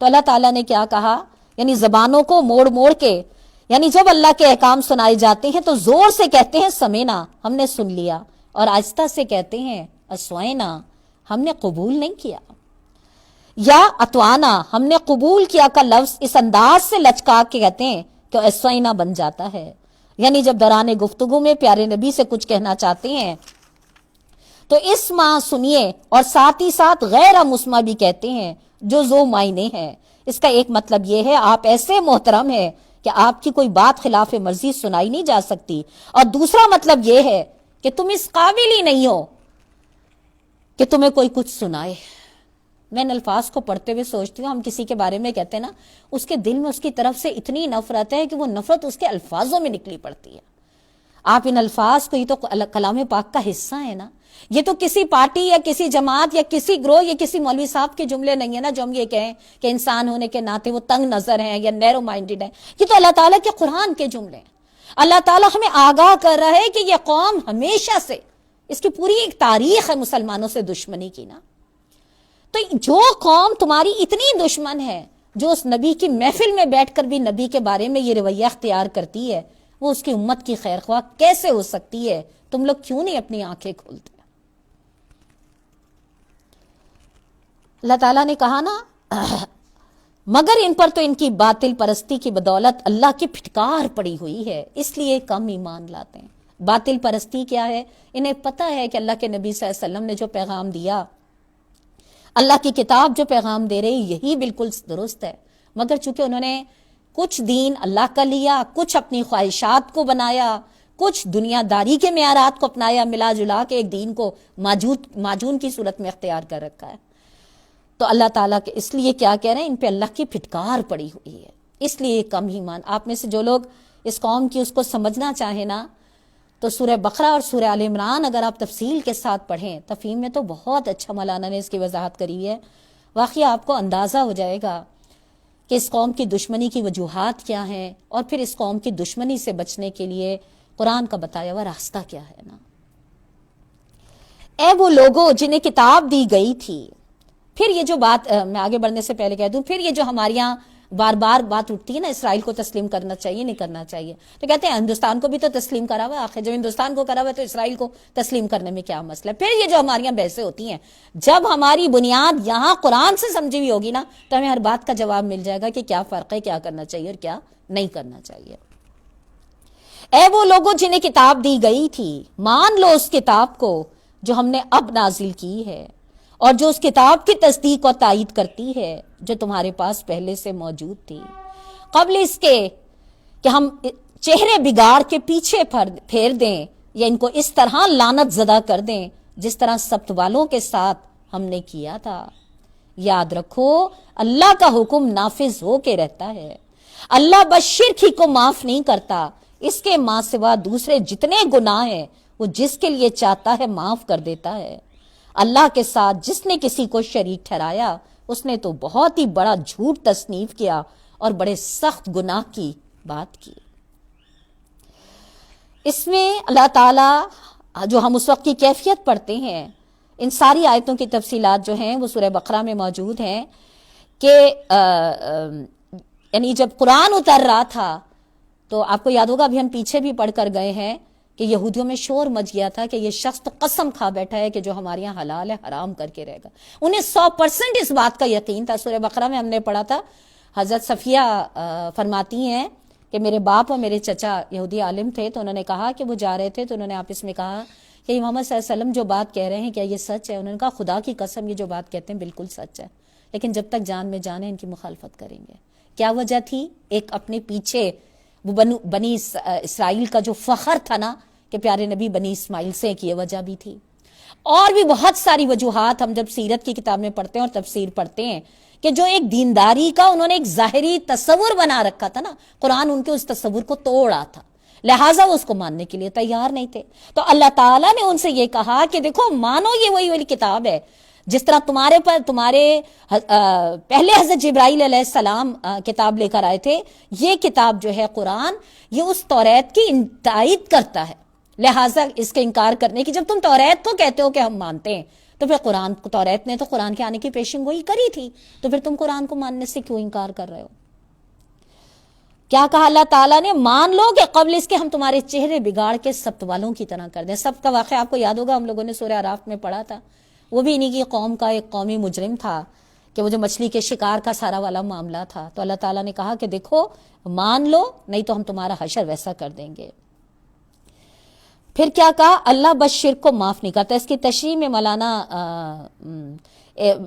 تو اللہ تعالیٰ نے کیا کہا، یعنی زبانوں کو موڑ موڑ کے، یعنی جب اللہ کے احکام سنائے جاتے ہیں تو زور سے کہتے ہیں سمینا، ہم نے سن لیا، اور آہستہ سے کہتے ہیں اسوائنا، ہم نے قبول نہیں کیا، یا اتوانا، ہم نے قبول کیا کا لفظ اس انداز سے لچکا کے کہتے ہیں کہ اسوائنا بن جاتا ہے. یعنی جب دوران گفتگو میں پیارے نبی سے کچھ کہنا چاہتے ہیں تو اس ماں سنیے، اور ساتھ ہی ساتھ غیر مسمع بھی کہتے ہیں جو ذو معنی ہے. اس کا ایک مطلب یہ ہے آپ ایسے محترم ہیں کہ آپ کی کوئی بات خلاف مرضی سنائی نہیں جا سکتی، اور دوسرا مطلب یہ ہے کہ تم اس قابل ہی نہیں ہو کہ تمہیں کوئی کچھ سنائے. میں ان الفاظ کو پڑھتے ہوئے سوچتی ہوں، ہم کسی کے بارے میں کہتے ہیں نا، اس کے دل میں اس کی طرف سے اتنی نفرت ہے کہ وہ نفرت اس کے الفاظوں میں نکلی پڑتی ہے. آپ ان الفاظ کو، یہ تو کلام پاک کا حصہ ہے نا، یہ تو کسی پارٹی یا کسی جماعت یا کسی گروہ یا کسی مولوی صاحب کے جملے نہیں ہے نا جو ہم یہ کہیں کہ انسان ہونے کے ناطے وہ تنگ نظر ہیں یا نیرو مائنڈڈ ہیں. یہ تو اللہ تعالیٰ کے قرآن کے جملے ہیں. اللہ تعالیٰ ہمیں آگاہ کر رہا ہے کہ یہ قوم ہمیشہ سے، اس کی پوری ایک تاریخ ہے مسلمانوں سے دشمنی کی نا. تو جو قوم تمہاری اتنی دشمن ہے، جو اس نبی کی محفل میں بیٹھ کر بھی نبی کے بارے میں یہ رویہ اختیار کرتی ہے، وہ اس کی امت کی خیر خواہ کیسے ہو سکتی ہے؟ تم لوگ کیوں نہیں اپنی آنکھیں کھولتے؟ اللہ تعالیٰ نے کہا نا مگر ان پر تو ان کی باطل پرستی کی بدولت اللہ کی پھٹکار پڑی ہوئی ہے، اس لیے کم ایمان لاتے ہیں. باطل پرستی کیا ہے؟ انہیں پتہ ہے کہ اللہ کے نبی صلی اللہ علیہ وسلم نے جو پیغام دیا، اللہ کی کتاب جو پیغام دے رہی، یہی بالکل درست ہے، مگر چونکہ انہوں نے کچھ دین اللہ کا لیا، کچھ اپنی خواہشات کو بنایا، کچھ دنیا داری کے معیارات کو اپنایا، ملا جلا کے ایک دین کو معجون کی صورت میں اختیار کر رکھا ہے. تو اللہ تعالیٰ کے اس لیے کیا کہہ رہے ہیں، ان پہ اللہ کی پھٹکار پڑی ہوئی ہے، اس لیے کم ایمان. آپ میں سے جو لوگ اس قوم کی اس کو سمجھنا چاہیں نا، تو سورہ بقرہ اور سورہ آل عمران اگر آپ تفصیل کے ساتھ پڑھیں، تفہیم میں تو بہت اچھا مولانا نے اس کی وضاحت کری ہے. واقعی آپ کو اندازہ ہو جائے گا کہ اس قوم کی دشمنی کی وجوہات کیا ہیں، اور پھر اس قوم کی دشمنی سے بچنے کے لیے قرآن کا بتایا ہوا راستہ کیا ہے نا. اے وہ لوگوں جنہیں کتاب دی گئی تھی. پھر یہ جو بات میں آگے بڑھنے سے پہلے کہہ دوں، پھر یہ جو ہمارے یہاں بار بار بات اٹھتی ہے نا، اسرائیل کو تسلیم کرنا چاہیے نہیں کرنا چاہیے، تو کہتے ہیں ہندوستان کو بھی تو تسلیم کرا ہوا ہے. آخر جب ہندوستان کو کرا ہوا ہے تو اسرائیل کو تسلیم کرنے میں کیا مسئلہ ہے؟ پھر یہ جو ہمارے یہاں بحثیں ہوتی ہیں، جب ہماری بنیاد یہاں قرآن سے سمجھی ہوئی ہوگی نا، تو ہمیں ہر بات کا جواب مل جائے گا کہ کیا فرق ہے، کیا کرنا چاہیے اور کیا نہیں کرنا چاہیے. اے وہ لوگوں جنہیں کتاب دی گئی تھی، مان لو اس کتاب کو جو ہم نے اب نازل کی ہے، اور جو اس کتاب کی تصدیق اور تائید کرتی ہے جو تمہارے پاس پہلے سے موجود تھی، قبل اس کے کہ ہم چہرے بگاڑ کے پیچھے پھیر دیں یا ان کو اس طرح لعنت زدہ کر دیں جس طرح سبت والوں کے ساتھ ہم نے کیا تھا. یاد رکھو اللہ کا حکم نافذ ہو کے رہتا ہے. اللہ بس شرک ہی کو معاف نہیں کرتا، اس کے ماں سوا دوسرے جتنے گناہ ہیں وہ جس کے لیے چاہتا ہے معاف کر دیتا ہے. اللہ کے ساتھ جس نے کسی کو شریک ٹھہرایا، اس نے تو بہت ہی بڑا جھوٹ تصنیف کیا اور بڑے سخت گناہ کی بات کی. اس میں اللہ تعالیٰ جو ہم اس وقت کی کیفیت پڑھتے ہیں، ان ساری آیتوں کی تفصیلات جو ہیں وہ سورہ بقرہ میں موجود ہیں کہ یعنی جب قرآن اتر رہا تھا تو آپ کو یاد ہوگا، ابھی ہم پیچھے بھی پڑھ کر گئے ہیں کہ یہودیوں میں شور مچ گیا تھا کہ یہ شخص تو قسم کھا بیٹھا ہے کہ جو ہمارے یہاں حلال ہے حرام کر کے رہے گا. انہیں 100% اس بات کا یقین تھا. سورہ بقرہ میں ہم نے پڑھا تھا، حضرت صفیہ فرماتی ہیں کہ میرے باپ اور میرے چچا یہودی عالم تھے، تو انہوں نے کہا کہ وہ جا رہے تھے تو انہوں نے آپس میں کہا کہ محمد صلی اللہ علیہ وسلم جو بات کہہ رہے ہیں کیا یہ سچ ہے؟ انہوں نے کہا خدا کی قسم یہ جو بات کہتے ہیں بالکل سچ ہے، لیکن جب تک جان میں جان ہے ان کی مخالفت کریں گے. کیا وجہ تھی؟ ایک اپنے پیچھے وہ بنی اسرائیل کا جو فخر تھا نا کہ پیارے نبی بنی اسماعیل سے، ایک یہ وجہ بھی تھی. اور بھی بہت ساری وجوہات ہم جب سیرت کی کتاب میں پڑھتے ہیں اور تفسیر پڑھتے ہیں کہ جو ایک دینداری کا انہوں نے ایک ظاہری تصور بنا رکھا تھا نا، قرآن ان کے اس تصور کو توڑا تھا، لہٰذا وہ اس کو ماننے کے لیے تیار نہیں تھے. تو اللہ تعالیٰ نے ان سے یہ کہا کہ دیکھو مانو یہ وہی والی کتاب ہے، جس طرح تمہارے پہلے حضرت جبرائیل علیہ السلام کتاب لے کر آئے تھے، یہ کتاب جو ہے قرآن، یہ اس توریت کی تائید کرتا ہے. لہٰذا اس کے انکار کرنے کی، جب تم توریت کو کہتے ہو کہ ہم مانتے ہیں، تو پھر توریت نے تو قرآن کے آنے کی پیشن گوئی کری تھی، تو پھر تم قرآن کو ماننے سے کیوں انکار کر رہے ہو؟ کیا کہا اللہ تعالیٰ نے؟ مان لو کہ قبل اس کے ہم تمہارے چہرے بگاڑ کے سبت والوں کی طرح کر دیں. سبت کا واقعہ آپ کو یاد ہوگا، ہم لوگوں نے سورہ اعراف میں پڑھا تھا. وہ بھی انہی کی قوم کا ایک قومی مجرم تھا کہ وہ جو مچھلی کے شکار کا سارا والا معاملہ تھا. تو اللہ تعالیٰ نے کہا کہ دیکھو مان لو، نہیں تو ہم تمہارا حشر ویسا کر دیں گے. پھر کیا کہا؟ اللہ بس شرک کو معاف نہیں کرتا. اس کی تشریح میں مولانا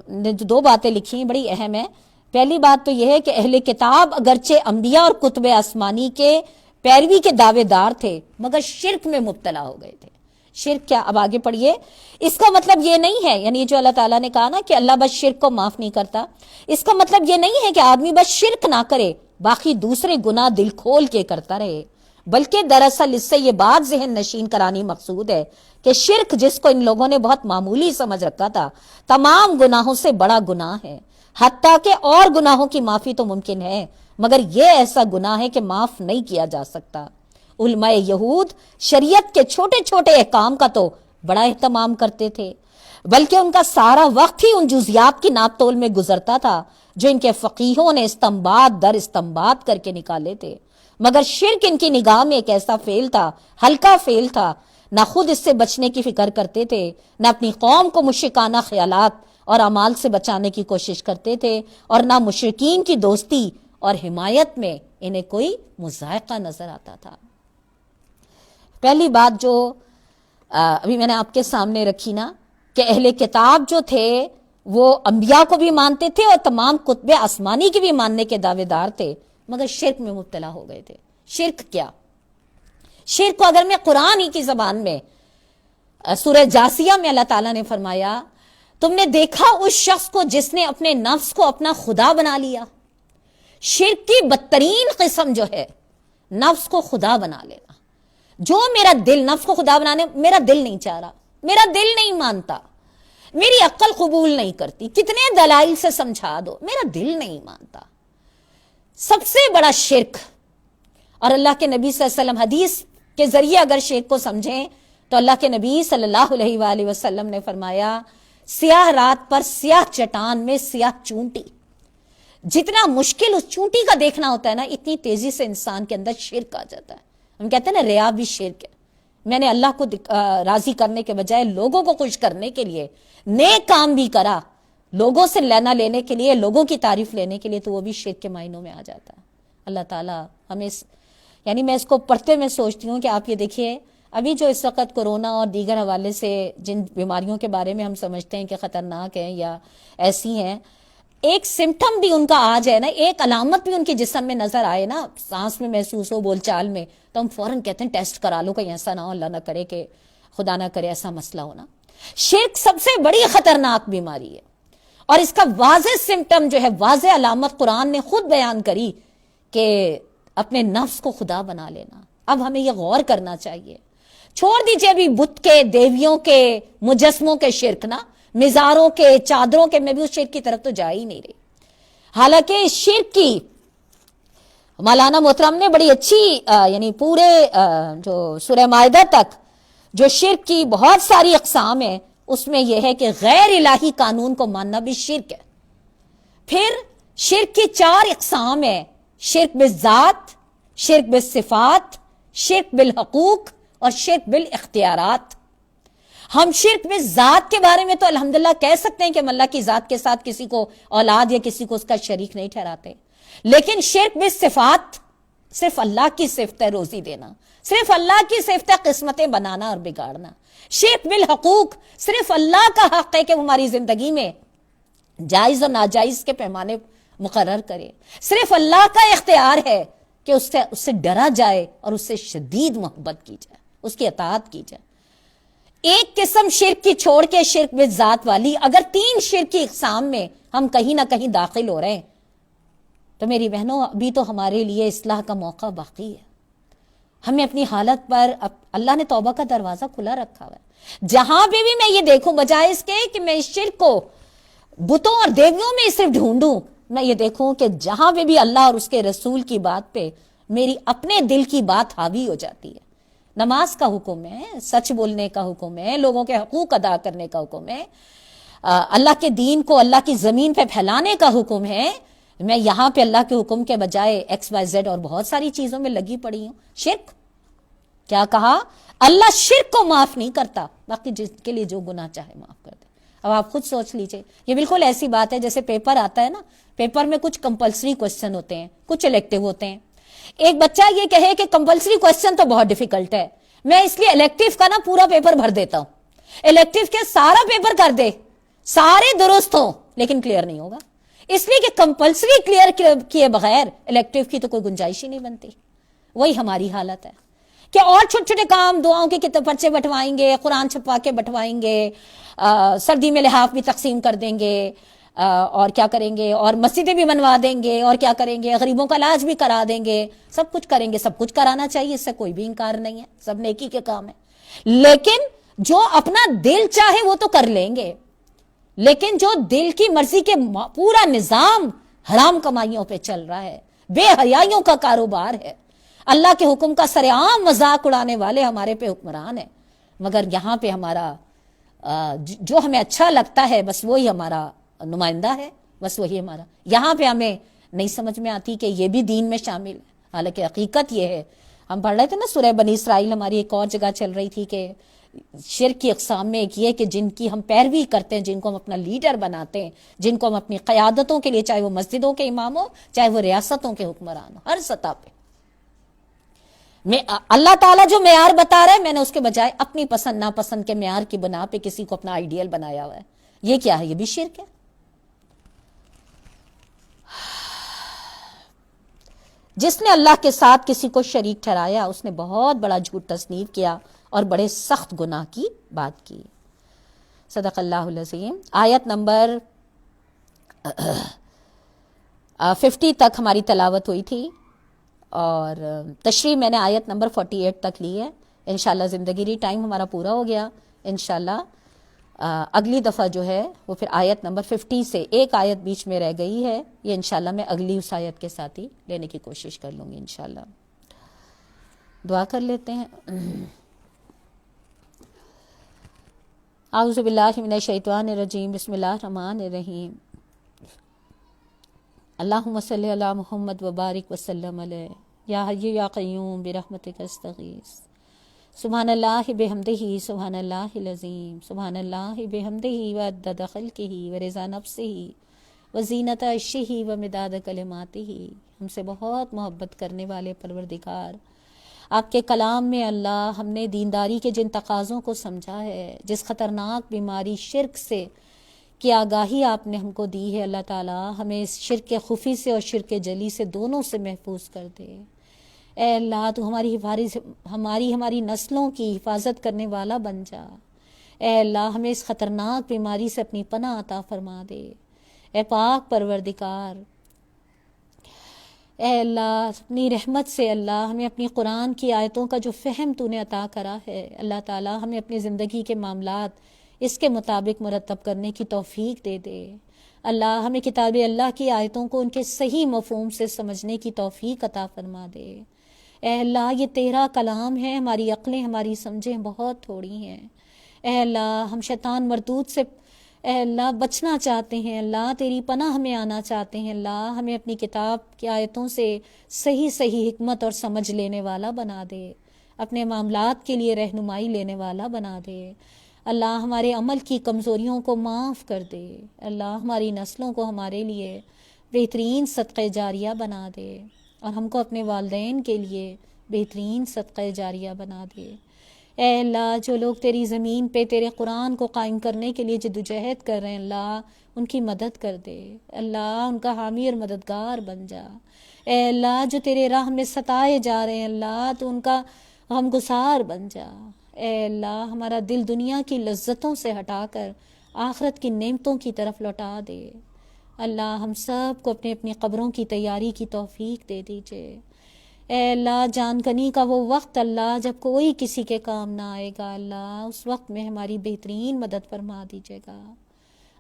نے جو 2 باتیں لکھی ہیں بڑی اہم ہیں. پہلی بات تو یہ ہے کہ اہل کتاب اگرچہ انبیاء اور کتب آسمانی کے پیروی کے دعوے دار تھے، مگر شرک میں مبتلا ہو گئے تھے. شرک کیا؟ اب آگے پڑھیے. اس کا مطلب یہ نہیں ہے، یعنی جو اللہ تعالیٰ نے کہا نا کہ اللہ بس شرک کو معاف نہیں کرتا، اس کا مطلب یہ نہیں ہے کہ آدمی بس شرک نہ کرے باقی دوسرے گناہ دل کھول کے کرتا رہے، بلکہ دراصل اس سے یہ بات ذہن نشین کرانی مقصود ہے کہ شرک، جس کو ان لوگوں نے بہت معمولی سمجھ رکھا تھا، تمام گناہوں سے بڑا گناہ ہے. حتیٰ کہ اور گناہوں کی معافی تو ممکن ہے، مگر یہ ایسا گناہ ہے کہ معاف نہیں کیا جا سکتا. علماء یہود شریعت کے چھوٹے چھوٹے احکام کا تو بڑا اہتمام کرتے تھے، بلکہ ان کا سارا وقت ہی ان جزیات کی ناپ تول میں گزرتا تھا جو ان کے فقیہوں نے استنباط در استنباط کر کے نکالے تھے. مگر شرک ان کی نگاہ میں ایک ایسا فعل تھا، ہلکا فعل تھا، نہ خود اس سے بچنے کی فکر کرتے تھے، نہ اپنی قوم کو مشرکانہ خیالات اور اعمال سے بچانے کی کوشش کرتے تھے، اور نہ مشرکین کی دوستی اور حمایت میں انہیں کوئی مذائقہ نظر آتا تھا. پہلی بات جو ابھی میں نے آپ کے سامنے رکھی نا کہ اہل کتاب جو تھے وہ انبیاء کو بھی مانتے تھے اور تمام کتب آسمانی کی بھی ماننے کے دعوے دار تھے، مگر شرک میں مبتلا ہو گئے تھے. شرک کیا؟ شرک کو اگر میں قرآن ہی کی زبان میں سورہ جاسیہ میں اللہ تعالیٰ نے فرمایا، تم نے دیکھا اس شخص کو جس نے اپنے نفس کو اپنا خدا بنا لیا. شرک کی بدترین قسم جو ہے نفس کو خدا بنا لینا. جو میرا دل، نفس کو خدا بنانے، میرا دل نہیں چاہ رہا، میرا دل نہیں مانتا، میری عقل قبول نہیں کرتی، کتنے دلائل سے سمجھا دو، میرا دل نہیں مانتا. سب سے بڑا شرک. اور اللہ کے نبی صلی اللہ علیہ وسلم حدیث کے ذریعے اگر شرک کو سمجھیں تو اللہ کے نبی صلی اللہ علیہ وآلہ وسلم نے فرمایا، سیاہ رات پر سیاہ چٹان میں سیاہ چونٹی. جتنا مشکل اس چونٹی کا دیکھنا ہوتا ہے نا، اتنی تیزی سے انسان کے اندر شرک آ جاتا ہے. ہم کہتے ہیں نا ریا بھی شرک ہے. میں نے اللہ کو راضی کرنے کے بجائے لوگوں کو خوش کرنے کے لیے نیک کام بھی کرا، لوگوں سے لینا لینے کے لیے، لوگوں کی تعریف لینے کے لیے، تو وہ بھی شرک کے معنوں میں آ جاتا ہے. اللہ تعالیٰ ہمیں یعنی میں اس کو پڑھتے میں سوچتی ہوں کہ آپ یہ دیکھیے، ابھی جو اس وقت کورونا اور دیگر حوالے سے جن بیماریوں کے بارے میں ہم سمجھتے ہیں کہ خطرناک ہیں یا ایسی ہیں، ایک سمٹم بھی ان کا آ جائے نا، ایک علامت بھی ان کے جسم میں نظر آئے نا، سانس میں محسوس ہو، بول چال میں، تو ہم فوراً کہتے ہیں ٹیسٹ کرا لو، کہیں ایسا نہ ہو، اللہ نہ کرے کہ خدا نہ کرے ایسا مسئلہ ہونا. شرک سب سے بڑی خطرناک بیماری ہے، اور اس کا واضح سمٹم جو ہے، واضح علامت قرآن نے خود بیان کری کہ اپنے نفس کو خدا بنا لینا. اب ہمیں یہ غور کرنا چاہیے. چھوڑ دیجئے ابھی بت کے، دیویوں کے، مجسموں کے شرک نا، مزاروں کے، چادروں کے، میں بھی اس شرک کی طرف تو جا ہی نہیں رہی. حالانکہ شرک کی مولانا محترم نے بڑی اچھی یعنی پورے جو سورہ مائدہ تک جو شرک کی بہت ساری اقسام ہیں، اس میں یہ ہے کہ غیر الہی قانون کو ماننا بھی شرک ہے. پھر شرک کی 4 اقسام ہیں: شرک بالذات، شرک بالصفات، شرک بالحقوق اور شرک بالاختیارات. ہم شرک بالذات کے بارے میں تو الحمدللہ کہہ سکتے ہیں کہ ہم اللہ کی ذات کے ساتھ کسی کو اولاد یا کسی کو اس کا شریک نہیں ٹھہراتے، لیکن شرک بالصفات صرف اللہ کی صفت ہے روزی دینا، صرف اللہ کی صفت ہے قسمتیں بنانا اور بگاڑنا. شرک بالحقوق صرف اللہ کا حق ہے کہ وہ ہماری زندگی میں جائز اور ناجائز کے پیمانے مقرر کرے. صرف اللہ کا اختیار ہے کہ اس سے ڈرا جائے اور اس سے شدید محبت کی جائے، اس کی اطاعت کی جائے. ایک قسم شرک کی چھوڑ کے شرک بالذات والی، اگر 3 شرک کی اقسام میں ہم کہیں نہ کہیں داخل ہو رہے ہیں تو میری بہنوں ابھی تو ہمارے لیے اصلاح کا موقع باقی ہے. ہمیں اپنی حالت پر اللہ نے توبہ کا دروازہ کھلا رکھا ہوا ہے. جہاں پہ بھی میں یہ دیکھوں، بجائے اس کے کہ میں اس شرک کو بتوں اور دیویوں میں صرف ڈھونڈوں، میں یہ دیکھوں کہ جہاں پہ بھی اللہ اور اس کے رسول کی بات پہ میری اپنے دل کی بات حاوی ہو جاتی ہے. نماز کا حکم ہے، سچ بولنے کا حکم ہے، لوگوں کے حقوق ادا کرنے کا حکم ہے، اللہ کے دین کو اللہ کی زمین پہ پھیلانے کا حکم ہے. میں یہاں پہ اللہ کے حکم کے بجائے ایکس وائی زیڈ اور بہت ساری چیزوں میں لگی پڑی ہوں. شرک کیا کہا؟ اللہ شرک کو معاف نہیں کرتا، باقی جس کے لیے جو گناہ چاہے معاف کر دے. اب آپ خود سوچ لیجئے، یہ بالکل ایسی بات ہے جیسے پیپر آتا ہے نا، پیپر میں کچھ کمپلسری کوسچن ہوتے ہیں، کچھ الیکٹیو ہوتے ہیں. ایک بچہ یہ کہے کہ کمپلسری کوسچن تو بہت ڈیفیکلٹ ہے، میں اس لیے الیکٹیو کا نا پورا پیپر بھر دیتا ہوں. الیکٹیو کے سارا پیپر کر دے، سارے درست ہوں، لیکن کلیئر نہیں ہوگا، اس لیے کہ کمپلسری کلیئر کیے بغیر الیکٹیو کی تو کوئی گنجائش ہی نہیں بنتی. وہی ہماری حالت ہے کہ اور چھوٹے چھوٹے کام، دعاؤں کے پرچے بٹوائیں گے، قرآن چھپا کے بٹوائیں گے، سردی میں لحاف بھی تقسیم کر دیں گے، اور کیا کریں گے، اور مسجدیں بھی بنوا دیں گے، اور کیا کریں گے، غریبوں کا علاج بھی کرا دیں گے، سب کچھ کریں گے. سب کچھ کرانا چاہیے، اس سے کوئی بھی انکار نہیں ہے، سب نیکی کے کام ہے. لیکن جو اپنا دل چاہے وہ تو کر لیں گے، لیکن جو دل کی مرضی کے پورا نظام حرام کمائیوں پہ چل رہا ہے، بے حیائیوں کا کاروبار ہے، اللہ کے حکم کا سر عام مذاق اڑانے والے ہمارے پہ حکمران ہیں. مگر یہاں پہ ہمارا جو ہمیں اچھا لگتا ہے بس وہی ہمارا نمائندہ ہے، بس وہی ہمارا. یہاں پہ ہمیں نہیں سمجھ میں آتی کہ یہ بھی دین میں شامل ہے. حالانکہ حقیقت یہ ہے، ہم پڑھ رہے تھے نا سورہ بنی اسرائیل، ہماری ایک اور جگہ چل رہی تھی کہ شرک کی اقسام میں ایک یہ کہ جن کی ہم پیروی کرتے ہیں، جن کو ہم اپنا لیڈر بناتے ہیں، جن کو ہم اپنی قیادتوں کے لیے، چاہے وہ مسجدوں کے امام ہو، چاہے وہ ریاستوں کے حکمران ہو، ہر سطح پہ اللہ تعالیٰ جو معیار بتا رہا ہے، میں نے اس کے بجائے اپنی پسند ناپسند کے معیار کی بنا پہ کسی کو اپنا آئیڈیل بنایا ہوا ہے. یہ کیا ہے؟ یہ بھی شرک ہے. جس نے اللہ کے ساتھ کسی کو شریک ٹھہرایا، اس نے بہت بڑا جھوٹ تصنیف کیا اور بڑے سخت گناہ کی بات کی. صدق اللہ العظیم. آیت نمبر 50 تک ہماری تلاوت ہوئی تھی اور تشریح میں نے آیت نمبر 48 تک لی ہے. انشاءاللہ زندگی ری ٹائم ہمارا پورا ہو گیا. انشاءاللہ اگلی دفعہ جو ہے وہ پھر آیت نمبر 50 سے ایک آیت بیچ میں رہ گئی ہے، یہ انشاءاللہ میں اگلی اس آیت کے ساتھ ہی لینے کی کوشش کر لوں گی انشاءاللہ. دعا کر لیتے ہیں. اعوذ باللہ من الشیطان الرجیم، بسم اللہ الرحمن الرحیم. اللہم صلی علی محمد وبارک وسلم علیہ. یا حی یا قیوم برحمتک استغیث. سبحان اللہ بحمدہ، سبحان اللہ العظیم، سبحان اللہ بحمدہ وعدد خلقہ ورضا نفسہ وزینت عرشہ ومداد کلماتہ. ہم سے بہت محبت کرنے والے پروردگار، آپ کے کلام میں اللہ ہم نے دینداری کے جن تقاضوں کو سمجھا ہے، جس خطرناک بیماری شرک سے کی آگاہی آپ نے ہم کو دی ہے، اللہ تعالیٰ ہمیں اس شرک خفی سے اور شرک جلی سے دونوں سے محفوظ کر دے. اے اللہ تو ہماری نسلوں کی حفاظت کرنے والا بن جا. اے اللہ ہمیں اس خطرناک بیماری سے اپنی پناہ عطا فرما دے. اے پاک پروردگار، اے اللہ اپنی رحمت سے اللہ ہمیں اپنی قرآن کی آیتوں کا جو فہم تو نے عطا کرا ہے، اللہ تعالیٰ ہمیں اپنی زندگی کے معاملات اس کے مطابق مرتب کرنے کی توفیق دے دے. اللہ ہمیں کتاب اللہ کی آیتوں کو ان کے صحیح مفہوم سے سمجھنے کی توفیق عطا فرما دے. اے اللہ یہ تیرا کلام ہے، ہماری عقلیں ہماری سمجھیں بہت تھوڑی ہیں. اے اللہ ہم شیطان مردود سے اے اللہ بچنا چاہتے ہیں، اللہ تیری پناہ ہمیں آنا چاہتے ہیں. اللہ ہمیں اپنی کتاب کی آیتوں سے صحیح حکمت اور سمجھ لینے والا بنا دے، اپنے معاملات کے لیے رہنمائی لینے والا بنا دے. اللہ ہمارے عمل کی کمزوریوں کو معاف کر دے. اللہ ہماری نسلوں کو ہمارے لیے بہترین صدقہ جاریہ بنا دے اور ہم کو اپنے والدین کے لیے بہترین صدقہ جاریہ بنا دے. اے اللہ جو لوگ تیری زمین پہ تیرے قرآن کو قائم کرنے کے لیے جدوجہد کر رہے ہیں، اللہ ان کی مدد کر دے. اللہ ان کا حامی اور مددگار بن جا. اے اللہ جو تیرے راہ میں ستائے جا رہے ہیں، اللہ تو ان کا غمگسار بن جا. اے اللہ ہمارا دل دنیا کی لذتوں سے ہٹا کر آخرت کی نعمتوں کی طرف لوٹا دے۔ اللہ ہم سب کو اپنی اپنی قبروں کی تیاری کی توفیق دے دیجئے۔ اے اللہ جان کنی کا وہ وقت اللہ جب کوئی کسی کے کام نہ آئے گا، اللہ اس وقت میں ہماری بہترین مدد فرما دیجئے گا۔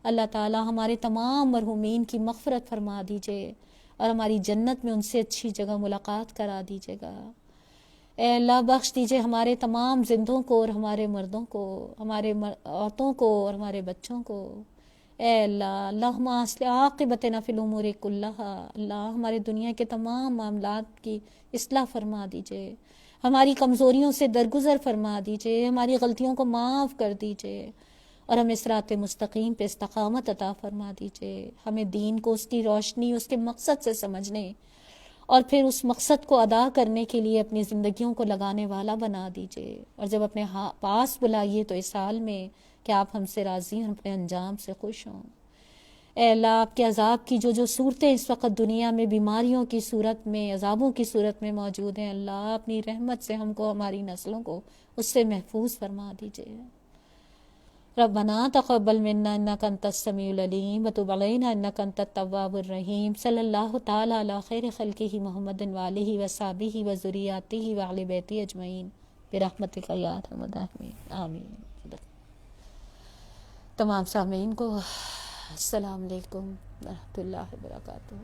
اللہ تعالی ہمارے تمام مرحومین کی مغفرت فرما دیجئے اور ہماری جنت میں ان سے اچھی جگہ ملاقات کرا دیجئے گا۔ اے اللہ بخش دیجئے ہمارے تمام زندوں کو اور ہمارے مردوں کو، ہمارے عورتوں کو اور ہمارے بچوں کو۔ اے اللہ اللہم اصلح عاقبتنا فی الامور کلہا، اللہ ہمارے دنیا کے تمام معاملات کی اصلاح فرما دیجئے، ہماری کمزوریوں سے درگزر فرما دیجئے، ہماری غلطیوں کو معاف کر دیجئے اور ہمیں صراط مستقیم پہ استقامت عطا فرما دیجئے۔ ہمیں دین کو اس کی روشنی، اس کے مقصد سے سمجھنے اور پھر اس مقصد کو ادا کرنے کے لیے اپنی زندگیوں کو لگانے والا بنا دیجئے، اور جب اپنے پاس بلائیے تو اس حال میں کہ آپ ہم سے راضی ہوں، اپنے انجام سے خوش ہوں۔ اے اللہ آپ کے عذاب کی جو صورتیں اس وقت دنیا میں بیماریوں کی صورت میں، عذابوں کی صورت میں موجود ہیں، اللہ اپنی رحمت سے ہم کو، ہماری نسلوں کو اس سے محفوظ فرما دیجئے۔ ربنا تقبل منا انک انت السمیع العلیم وتب علینا انک انت التواب الرحیم۔ صلی اللہ تعالی علی خیر خلقہ محمد وآلہ وصحبہ وذریاتہ وآل بیتہ اجمعین برحمتک یا ارحم الراحمین آمین۔ تمام سامعین کو السلام علیکم ورحمۃ اللہ وبرکاتہ۔